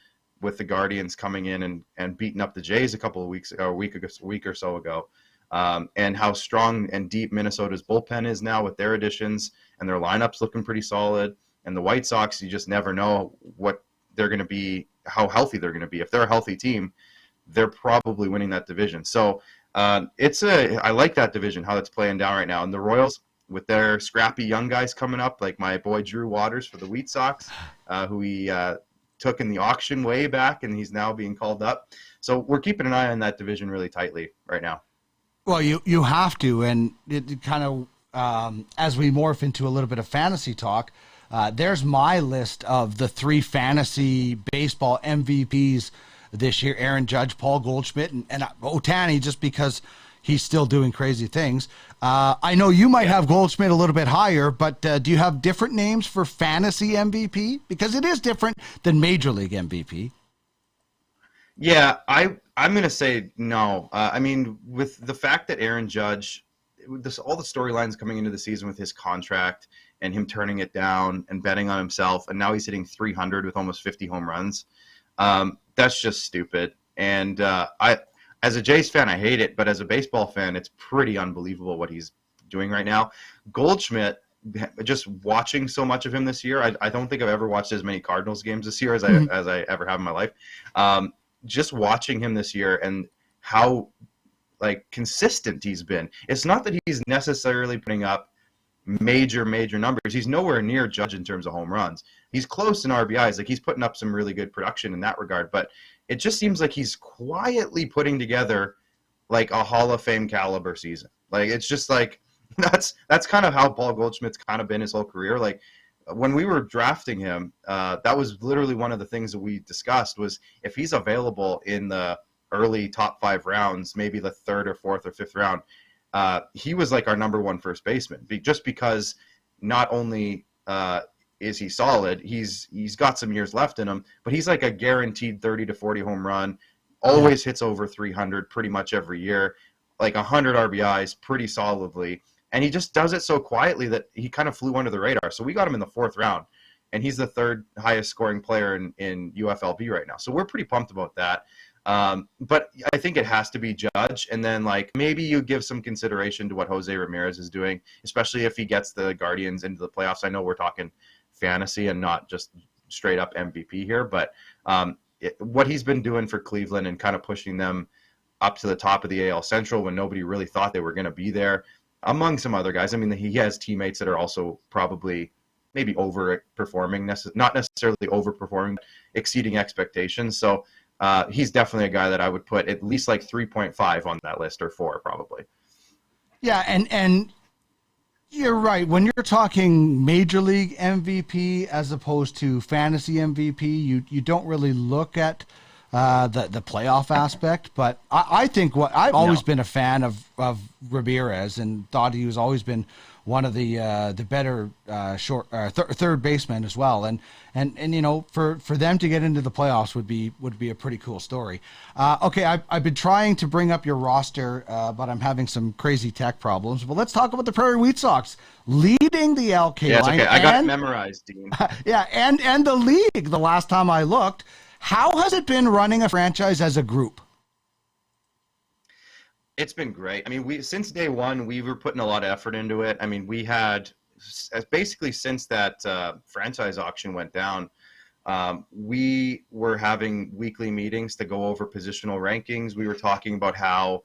Speaker 9: with the Guardians coming in and beating up the Jays a couple of weeks, or a week or so ago. And how strong and deep Minnesota's bullpen is now with their additions, and their lineup's looking pretty solid. And the White Sox, you just never know what they're going to be, how healthy they're going to be. If they're a healthy team, they're probably winning that division. So I like that division, how it's playing down right now. And the Royals, with their scrappy young guys coming up, like my boy Drew Waters for the Wheat Sox, who he took in the auction way back, and he's now being called up. So we're keeping an eye on that division really tightly right now.
Speaker 2: Well, you have to, and it kind of as we morph into a little bit of fantasy talk, there's my list of the 3 fantasy baseball MVPs this year: Aaron Judge, Paul Goldschmidt, and Ohtani, just because he's still doing crazy things. I know you might have Goldschmidt a little bit higher, but do you have different names for fantasy MVP? Because it is different than Major League MVP.
Speaker 9: Yeah, I'm going to say no. I mean, with the fact that Aaron Judge, all the storylines coming into the season with his contract and him turning it down and betting on himself, and now he's hitting 300 with almost 50 home runs, that's just stupid. And as a Jays fan, I hate it, but as a baseball fan, it's pretty unbelievable what he's doing right now. Goldschmidt, just watching so much of him this year, I don't think I've ever watched as many Cardinals games this year as I ever have in my life. Just watching him this year and how consistent he's been. It's not that he's necessarily putting up major numbers. He's nowhere near Judge in terms of home runs. He's close in RBIs. He's putting up some really good production in that regard, but it just seems like he's quietly putting together a Hall of Fame caliber season. It's just that's kind of how Paul Goldschmidt's kind of been his whole career. When we were drafting him, that was literally one of the things that we discussed, was if he's available in the early top 5 rounds, maybe the 3rd or 4th or 5th round, he was our number 1 first baseman, just because not only is he solid, he's got some years left in him, but he's a guaranteed 30 to 40 home run, always hits over 300 pretty much every year, 100 RBIs pretty solidly. And he just does it so quietly that he kind of flew under the radar. So we got him in the 4th round, and he's the 3rd highest scoring player in UFLB right now. So we're pretty pumped about that. But I think it has to be Judge. And then maybe you give some consideration to what Jose Ramirez is doing, especially if he gets the Guardians into the playoffs. I know we're talking fantasy and not just straight up MVP here, but what he's been doing for Cleveland and kind of pushing them up to the top of the AL Central when nobody really thought they were going to be there, among some other guys. I mean, he has teammates that are also probably maybe overperforming, not necessarily overperforming, exceeding expectations. So he's definitely a guy that I would put at least 3.5 on that list, or 4 probably.
Speaker 2: Yeah, and you're right. When you're talking Major League MVP as opposed to fantasy MVP, you don't really look at the playoff aspect. But I think I've always been a fan of Ramirez, and thought he was always been one of the better third baseman as well. And for them to get into the playoffs would be a pretty cool story. Okay, I've been trying to bring up your roster, but I'm having some crazy tech problems. But let's talk about the Prairie Wheat Sox leading the LK line.
Speaker 9: Okay. I got it memorized, Dean.
Speaker 2: Yeah, and the league. The last time I looked, how has it been running a franchise as a group?
Speaker 9: It's been great. I mean, since day one, we were putting a lot of effort into it. I mean, we had basically since that franchise auction went down, we were having weekly meetings to go over positional rankings. We were talking about how,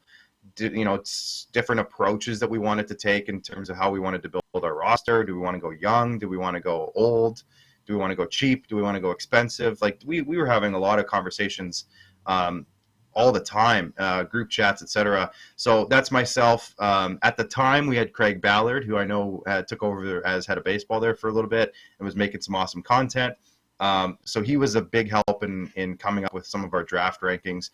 Speaker 9: different approaches that we wanted to take in terms of how we wanted to build our roster. Do we want to go young? Do we want to go old? Do we want to go cheap? Do we want to go expensive? Like we were having a lot of conversations all the time, group chats, etc. So that's myself. At the time, we had Craig Ballard, who I know took over as head of baseball there for a little bit and was making some awesome content. So he was a big help in coming up with some of our draft rankings.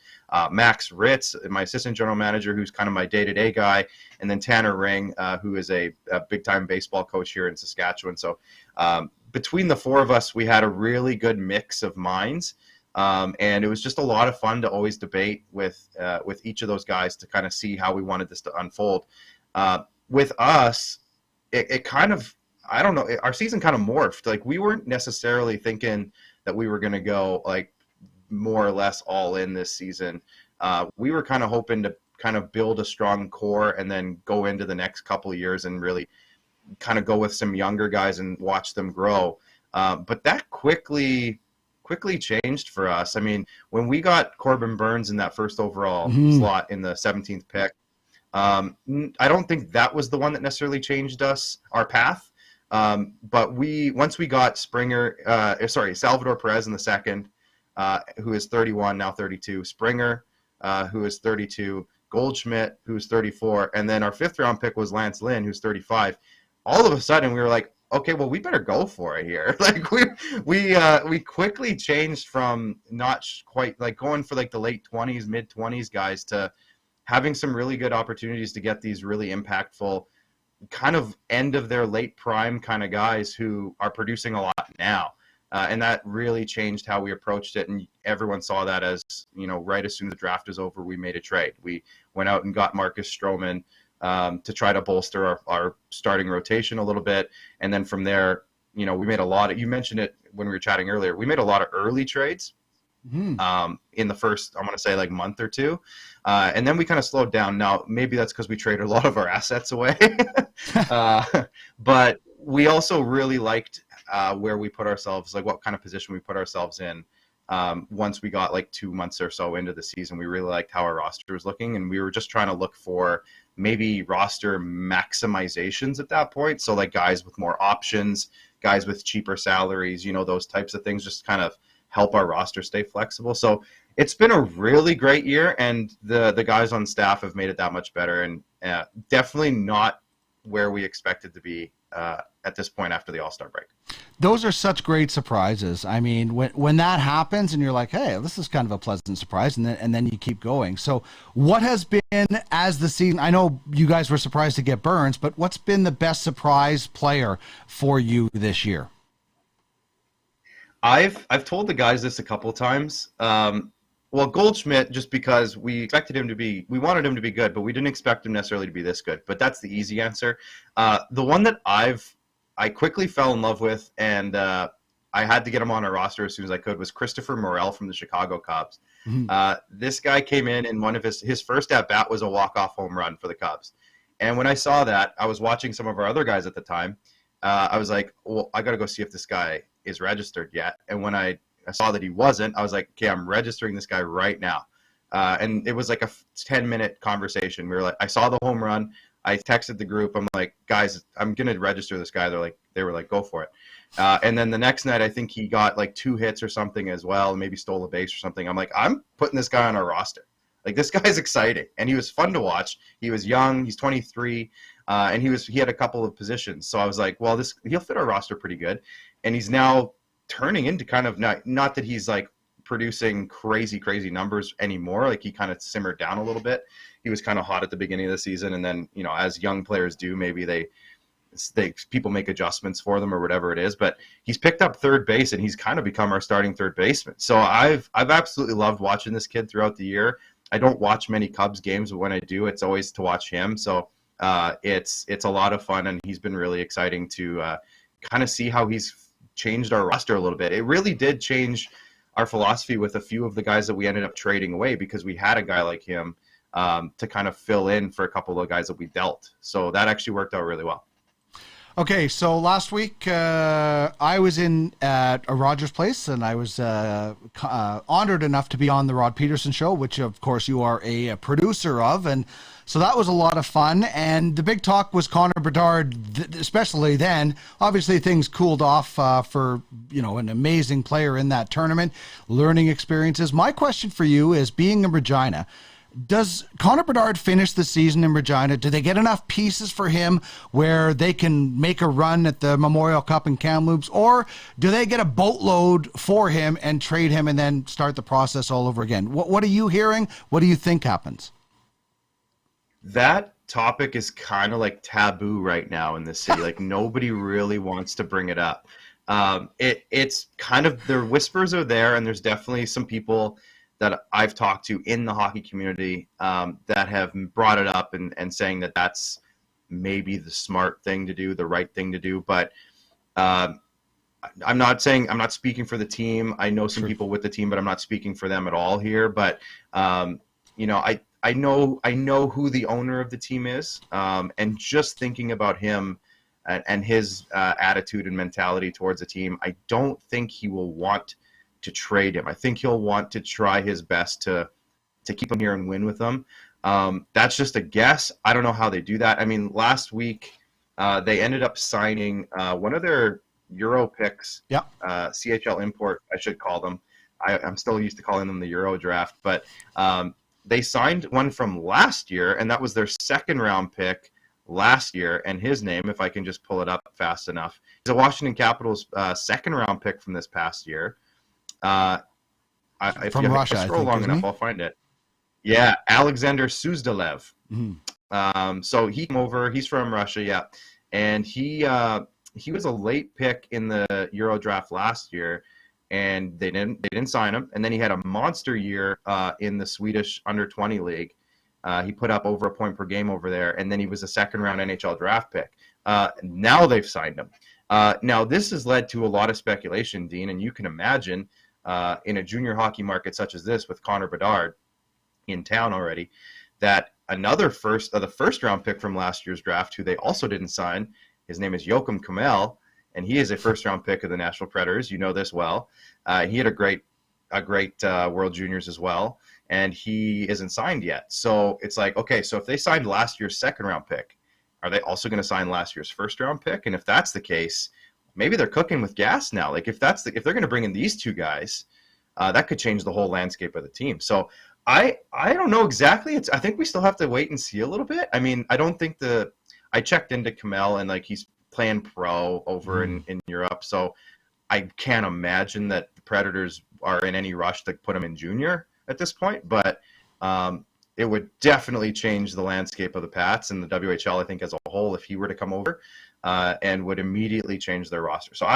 Speaker 9: Max Ritz, my assistant general manager, who's kind of my day-to-day guy, and then Tanner Ring, who is a big-time baseball coach here in Saskatchewan. So between the four of us, we had a really good mix of minds. And it was just a lot of fun to always debate with each of those guys to kind of see how we wanted this to unfold. With us, it kind of, I don't know, our season kind of morphed. Like we weren't necessarily thinking that we were going to go like more or less all in this season. We were kind of hoping to kind of build a strong core and then go into the next couple of years and really kind of go with some younger guys and watch them grow. But that quickly changed for us. I mean, when we got Corbin Burns in that first overall slot in the 17th pick, I don't think that was the one that necessarily changed our path. But once we got Salvador Perez in the second, who is 31, now 32, Springer, who is 32, Goldschmidt, who's 34, and then our fifth round pick was Lance Lynn, who's 35. All of a sudden we were like, okay, well, we better go for it here. Like we quickly changed from not quite like going for like the late 20s, mid 20s guys to having some really good opportunities to get these really impactful kind of end of their late prime kind of guys who are producing a lot now. And that really changed how we approached it. And everyone saw that as, right as soon as the draft was over, we made a trade. We went out and got Marcus Stroman to try to bolster our starting rotation a little bit. And then from there, we made a lot of, you mentioned it when we were chatting earlier, we made a lot of early trades in the first, I want to say like month or two. And then we kind of slowed down. Now, maybe that's because we traded a lot of our assets away. But we also really liked where we put ourselves, like what kind of position we put ourselves in. Once we got like 2 months or so into the season, we really liked how our roster was looking, and we were just trying to look for maybe roster maximizations at that point. So like guys with more options, guys with cheaper salaries, those types of things, just kind of help our roster stay flexible. So it's been a really great year, and the guys on staff have made it that much better, and definitely not where we expected to be at this point after the All-Star break.
Speaker 2: Those are such great surprises. I mean, when that happens and you're like, hey, this is kind of a pleasant surprise, and then you keep going. So what has been, as the season, I know you guys were surprised to get Burns, but what's been the best surprise player for you this year?
Speaker 9: I've told the guys this a couple of times. Well, Goldschmidt, just because we wanted him to be good, but we didn't expect him necessarily to be this good. But that's the easy answer. The one that I quickly fell in love with, and I had to get him on our roster as soon as I could, was Christopher Morel from the Chicago Cubs. This guy came in, and one of his first at-bat was a walk-off home run for the Cubs. And when I saw that, I was watching some of our other guys at the time. I was like, well, I got to go see if this guy is registered yet. And when I saw that he wasn't, I was like, okay, I'm registering this guy right now. And it was like a 10-minute conversation. We were like, I saw the home run. I texted the group. I'm like, guys, I'm going to register this guy. They were like, go for it. And then the next night, I think he got like 2 hits or something as well, maybe stole a base or something. I'm like, I'm putting this guy on our roster. Like, this guy's exciting. And he was fun to watch. He was young. He's 23. And he had a couple of positions. So I was like, well, he'll fit our roster pretty good. And he's now turning into kind of, not that he's like producing crazy numbers anymore. Like, he kind of simmered down a little bit. He was kind of hot at the beginning of the season, and then, as young players do, maybe people make adjustments for them or whatever it is. But he's picked up third base, and he's kind of become our starting third baseman. So I've absolutely loved watching this kid throughout the year. I don't watch many Cubs games, but when I do, it's always to watch him. So it's a lot of fun, and he's been really exciting to kind of see how he's changed our roster a little bit. It really did change our philosophy with a few of the guys that we ended up trading away, because we had a guy like him to kind of fill in for a couple of guys that we dealt. So that actually worked out really well.
Speaker 2: Okay, so last week I was at a Rogers Place, and I was honored enough to be on the Rod Peterson Show, which of course you are a producer of, and So that was a lot of fun. And the big talk was Connor Bedard, especially then. Obviously, things cooled off for, an amazing player in that tournament, learning experiences. My question for you is, being in Regina, does Connor Bedard finish the season in Regina? Do they get enough pieces for him where they can make a run at the Memorial Cup in Kamloops? Or do they get a boatload for him and trade him and then start the process all over again? What are you hearing? What do you think happens?
Speaker 9: That topic is kind of like taboo right now in the city. Like nobody really wants to bring it up. It's kind of, the whispers are there, and there's definitely some people that I've talked to in the hockey community that have brought it up and saying that that's maybe the smart thing to do, the right thing to do. But I'm not speaking for the team. I know some people with the team, but I'm not speaking for them at all here. But I know who the owner of the team is, and just thinking about him and his attitude and mentality towards the team, I don't think he will want to trade him. I think he'll want to try his best to keep him here and win with them. That's just a guess. I don't know how they do that. I mean, last week they ended up signing one of their Euro picks, CHL import, I should call them. I'm still used to calling them the Euro draft, but they signed one from last year, and that was their second round pick last year. And his name, if I can just pull it up fast enough, is a Washington Capitals second round pick from this past year.
Speaker 2: From Russia,
Speaker 9: I scroll long enough, I'll find it. Yeah, Alexander Suzdalev. So he came over. He's from Russia, and he was a late pick in the Euro draft last year, and they didn't sign him. And then he had a monster year in the Swedish under-20 league. He put up over a point per game over there, and then he was a second-round NHL draft pick. Now they've signed him. Now this has led to a lot of speculation, Dean, and you can imagine in a junior hockey market such as this, with Connor Bedard in town already, that another the first round pick from last year's draft, who they also didn't sign, his name is Joakim Kamel, and he is a first round pick of the Nashville Predators. You know this well. He had a great World Juniors as well, and he isn't signed yet. So it's like, okay, so if they signed last year's second round pick, are they also going to sign last year's first round pick? And if that's the case, maybe they're cooking with gas now. Like if they're going to bring in these two guys, that could change the whole landscape of the team. So I don't know exactly. I think we still have to wait and see a little bit. I mean, I don't think I checked into Kamel, and like he's playing pro over in Europe. So I can't imagine that the Predators are in any rush to put him in junior at this point. But it would definitely change the landscape of the Pats and the WHL, I think, as a whole, if he were to come over. And would immediately change their roster. So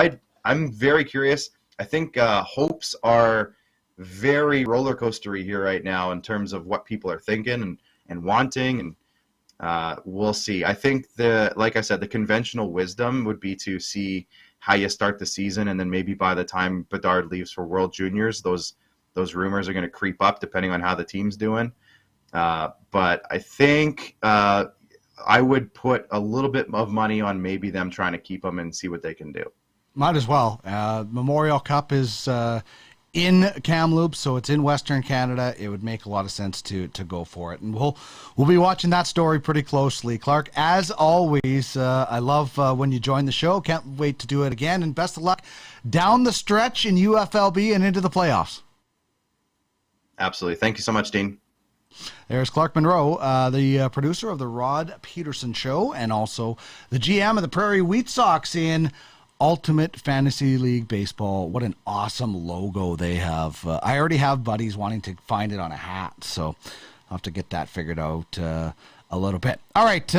Speaker 9: I'm very curious. I think hopes are very roller coastery here right now in terms of what people are thinking and wanting, and we'll see. I think like I said, the conventional wisdom would be to see how you start the season, and then maybe by the time Bedard leaves for World Juniors, those rumors are going to creep up depending on how the team's doing. But I think I would put a little bit of money on maybe them trying to keep them and see what they can do.
Speaker 2: Might as well. Memorial Cup is in Kamloops, so it's in Western Canada. It would make a lot of sense to go for it. And we'll be watching that story pretty closely. Clark, as always, I love when you join the show. Can't wait to do it again. And best of luck down the stretch in UFLB and into the playoffs.
Speaker 9: Absolutely. Thank you so much, Dean.
Speaker 2: There's Clark Munroe, the producer of the Rod Peterson Show, and also the GM of the Prairie Wheat Sox in Ultimate Fantasy League Baseball. What an awesome logo they have. I already have buddies wanting to find it on a hat, so I'll have to get that figured out a little bit. All right,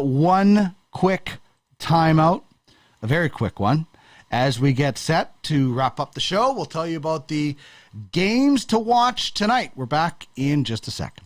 Speaker 2: one quick timeout, a very quick one. As we get set to wrap up the show, we'll tell you about the games to watch tonight. We're back in just a second.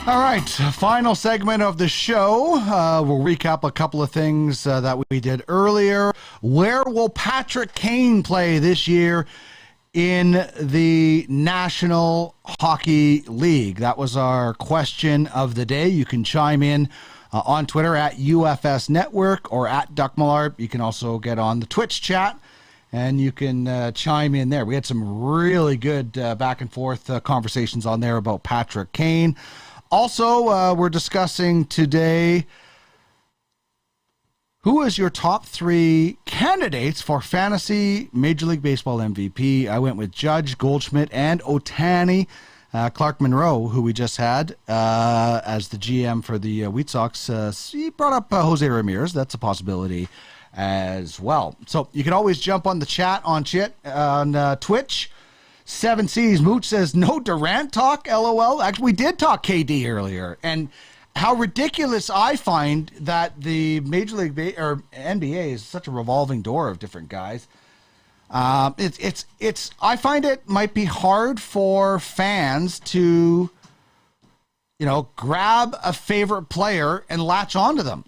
Speaker 2: All right, final segment of the show. We'll recap a couple of things that we did earlier. Where will Patrick Kane play this year in the National Hockey League? That was our question of the day. You can chime in on Twitter at UFS Network or at Duck Millard. You can also get on the Twitch chat and you can chime in there. We had some really good back and forth conversations on there about Patrick Kane. Also, we're discussing today who is your top 3 candidates for fantasy Major League Baseball MVP. I went with Judge, Goldschmidt, and Ohtani. Clark Munroe, who we just had as the GM for the Wheat Sox, he brought up Jose Ramirez. That's a possibility as well. So you can always jump on the chat on Twitch. 7C's Mooch says, no Durant talk, LOL. Actually, we did talk KD earlier. And how ridiculous I find that the Major League or NBA is such a revolving door of different guys. It's I find it might be hard for fans to, grab a favorite player and latch onto them.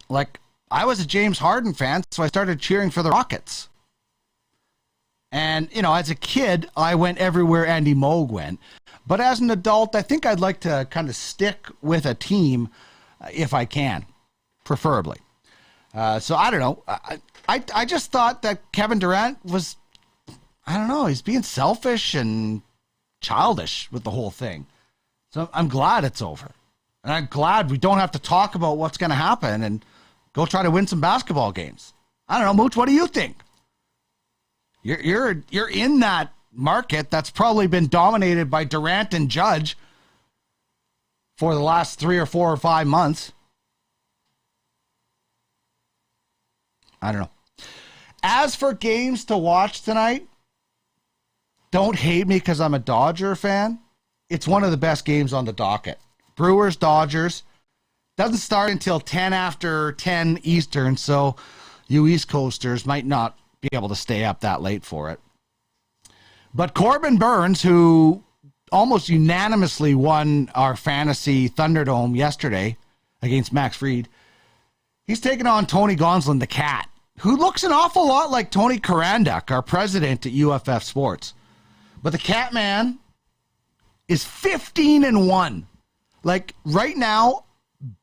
Speaker 2: Like, I was a James Harden fan, so I started cheering for the Rockets. And, as a kid, I went everywhere Andy Moog went. But as an adult, I think I'd like to kind of stick with a team if I can, preferably. So I don't know. I just thought that Kevin Durant was, he's being selfish and childish with the whole thing. So I'm glad it's over. And I'm glad we don't have to talk about what's going to happen and go try to win some basketball games. I don't know, Mooch, what do you think? You're in that market that's probably been dominated by Durant and Judge for the last 3 or 4 or 5 months. I don't know. As for games to watch tonight, don't hate me because I'm a Dodger fan. It's one of the best games on the docket. Brewers, Dodgers. Doesn't start until 10 after 10 Eastern, so you East Coasters might not be able to stay up that late for it. But Corbin Burns, who almost unanimously won our fantasy Thunderdome yesterday against Max Fried, he's taking on Tony Gonsolin, the Cat, who looks an awful lot like Tony Karandak, our president at UFF Sports. But the Cat Man is 15-1. Like, right now,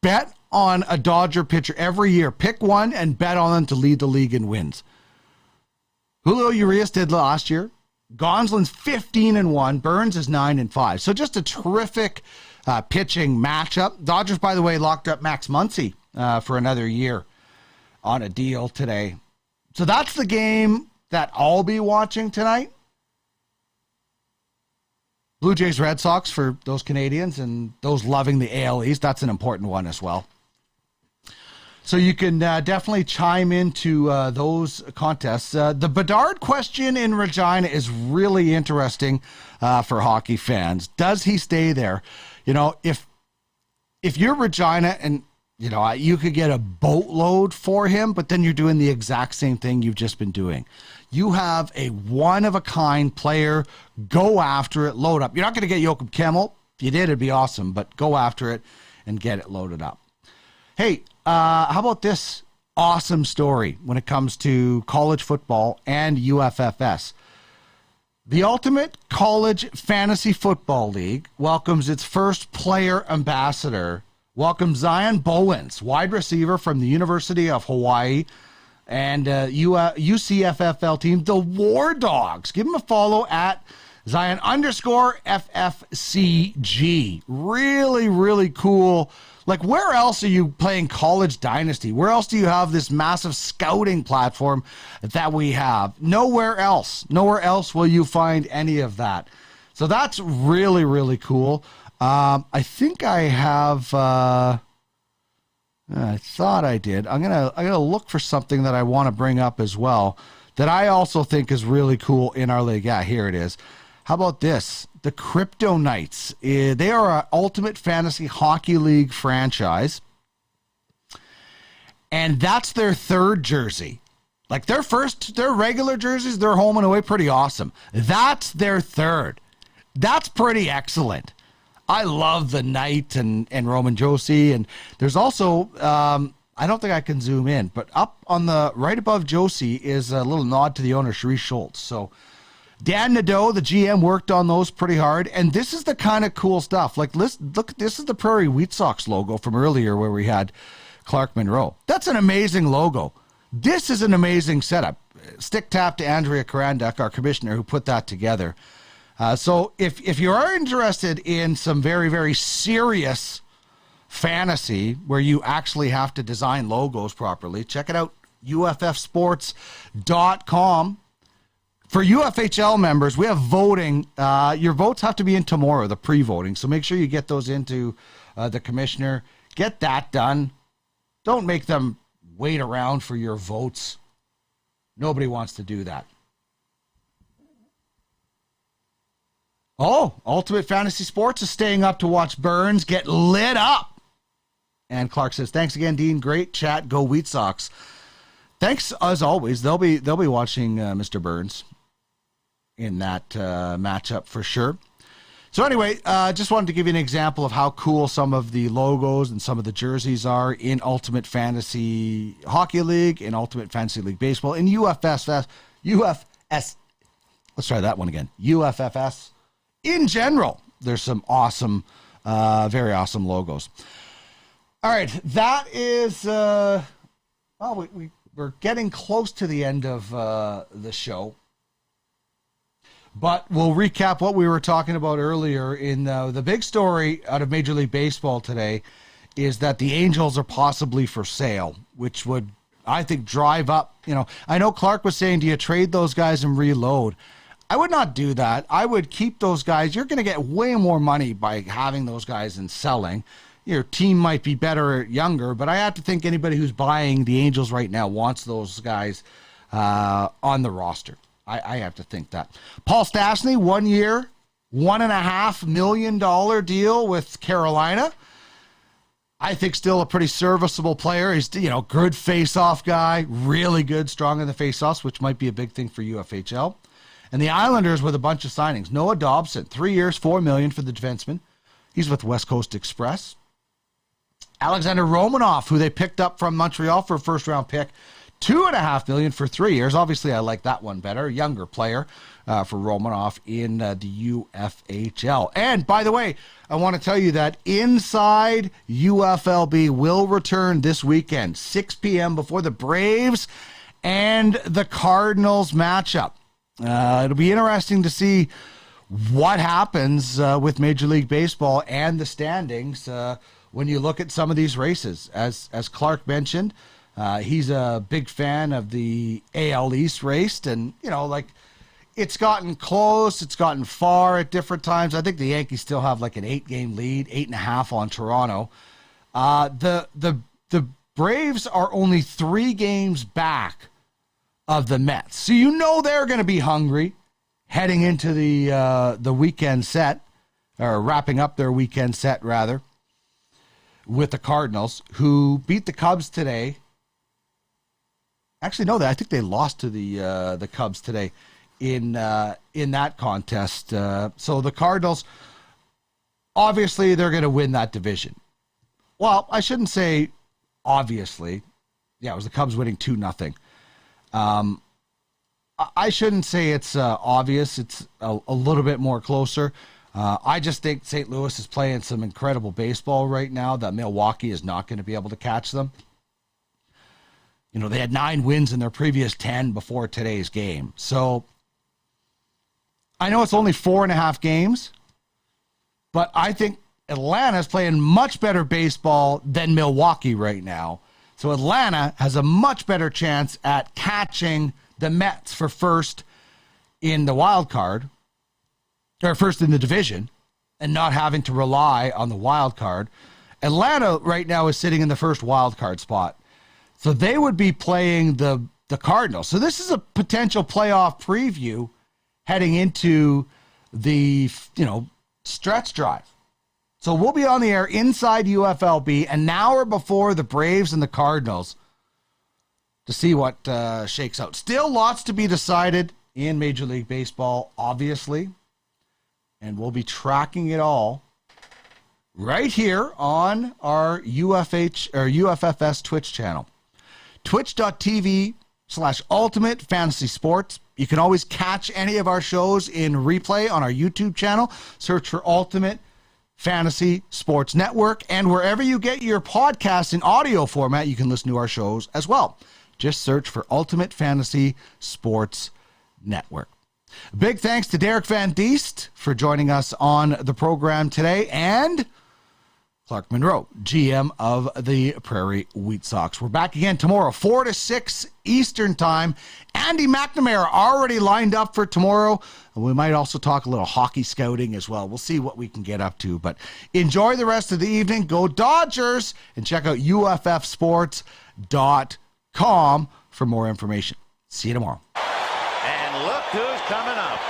Speaker 2: bet on a Dodger pitcher every year. Pick one and bet on them to lead the league in wins. Julio Urias did last year. Gonsolin's 15-1. Burns is 9-5. So just a terrific pitching matchup. Dodgers, by the way, locked up Max Muncy for another year on a deal today. So that's the game that I'll be watching tonight. Blue Jays, Red Sox for those Canadians and those loving the AL East. That's an important one as well. So you can definitely chime into those contests. The Bedard question in Regina is really interesting for hockey fans. Does he stay there? If you're Regina and, you could get a boatload for him, but then you're doing the exact same thing you've just been doing. You have a one-of-a-kind player. Go after it. Load up. You're not going to get Joachim Kemmel. If you did, it'd be awesome, but go after it and get it loaded up. Hey, how about this awesome story when it comes to college football and UFFS? The Ultimate College Fantasy Football League welcomes its first player ambassador. Welcomes Zion Bowens, wide receiver from the University of Hawaii, and UCFFL team, the War Dogs. Give them a follow at Zion_FFCG. Really, really cool. Like, where else are you playing College Dynasty? Where else do you have this massive scouting platform that we have? Nowhere else. Nowhere else will you find any of that. So that's really, really cool. I think I have. I thought I did. I'm gonna look for something that I want to bring up as well that I also think is really cool in our league. Yeah, here it is. How about this? The Crypto Knights. They are an Ultimate Fantasy Hockey League franchise, and that's their third jersey. Like, their regular jerseys, their home and away, pretty awesome. That's their third. That's pretty excellent. I love the Knight and Roman Josi. And there's also, I don't think I can zoom in, but up on the right above Josi is a little nod to the owner, Cherise Schultz. So Dan Nadeau, the GM, worked on those pretty hard. And this is the kind of cool stuff. Like, look, this is the Prairie Wheat Sox logo from earlier where we had Clark Munroe. That's an amazing logo. This is an amazing setup. Stick tap to Andrea Karanduk, our commissioner, who put that together. So if you are interested in some very, very serious fantasy where you actually have to design logos properly, check it out, uffsports.com. For UFHL members, we have voting. Your votes have to be in tomorrow, the pre-voting. So make sure you get those into the commissioner. Get that done. Don't make them wait around for your votes. Nobody wants to do that. Oh, Ultimate Fantasy Sports is staying up to watch Burns get lit up. And Clark says, thanks again, Dean. Great chat. Go Wheat Sox. Thanks, as always. They'll be watching Mr. Burns in that matchup for sure. So anyway, just wanted to give you an example of how cool some of the logos and some of the jerseys are in Ultimate Fantasy Hockey League, in Ultimate Fantasy League Baseball, in UFS. Let's try that one again. UFFS. In general, there's some awesome, very awesome logos. All right, that is, we're getting close to the end of the show. But we'll recap what we were talking about earlier. In the big story out of Major League Baseball today is that the Angels are possibly for sale, which would, I think, drive up. I know Clark was saying, do you trade those guys and reload? I would not do that. I would keep those guys. You're going to get way more money by having those guys and selling. Your team might be better younger, but I have to think anybody who's buying the Angels right now wants those guys on the roster. I have to think that. Paul Stastny, 1 year, $1.5 million deal with Carolina. I think still a pretty serviceable player. He's, good face-off guy, really good, strong in the face-offs, which might be a big thing for UFHL. And the Islanders with a bunch of signings. Noah Dobson, 3 years, $4 million for the defenseman. He's with West Coast Express. Alexander Romanov, who they picked up from Montreal for a first-round pick, $2.5 million for 3 years. Obviously, I like that one better. Younger player for Romanov in the UFHL. And by the way, I want to tell you that Inside UFLB will return this weekend, 6 p.m. before the Braves and the Cardinals matchup. It'll be interesting to see what happens with Major League Baseball and the standings when you look at some of these races. As Clark mentioned, he's a big fan of the AL East race, and it's gotten close, it's gotten far at different times. I think the Yankees still have like an 8-game lead, 8.5 on Toronto. The Braves are only 3 games back of the Mets, so they're going to be hungry heading into the weekend set, or wrapping up their weekend set rather, with the Cardinals, who beat the Cubs today. Actually, no, I think they lost to the Cubs today in that contest. So the Cardinals, obviously, they're going to win that division. Well, I shouldn't say obviously. Yeah, it was the Cubs winning 2-0. I shouldn't say it's obvious. It's a little bit more closer. I just think St. Louis is playing some incredible baseball right now that Milwaukee is not going to be able to catch them. They had 9 wins in their previous 10 before today's game. So I know it's only 4.5 games, but I think Atlanta's playing much better baseball than Milwaukee right now. So Atlanta has a much better chance at catching the Mets for first in the wild card, or first in the division, and not having to rely on the wild card. Atlanta right now is sitting in the first wild card spot. So they would be playing the Cardinals. So this is a potential playoff preview heading into the, stretch drive. So we'll be on the air Inside UFLB an hour before the Braves and the Cardinals to see what shakes out. Still lots to be decided in Major League Baseball, obviously. And we'll be tracking it all right here on our UFFS Twitch channel. Twitch.tv/Ultimate Fantasy Sports. You can always catch any of our shows in replay on our YouTube channel. Search for Ultimate Fantasy Sports Network. And wherever you get your podcasts in audio format, you can listen to our shows as well. Just search for Ultimate Fantasy Sports Network. Big thanks to Derek Van Diest for joining us on the program today, and Clark Munroe, GM of the Prairie Wheat Sox. We're back again tomorrow, 4 to 6 Eastern Time. Andy McNamara already lined up for tomorrow. And we might also talk a little hockey scouting as well. We'll see what we can get up to. But enjoy the rest of the evening. Go Dodgers! And check out UFFsports.com for more information. See you tomorrow.
Speaker 4: And look who's coming up.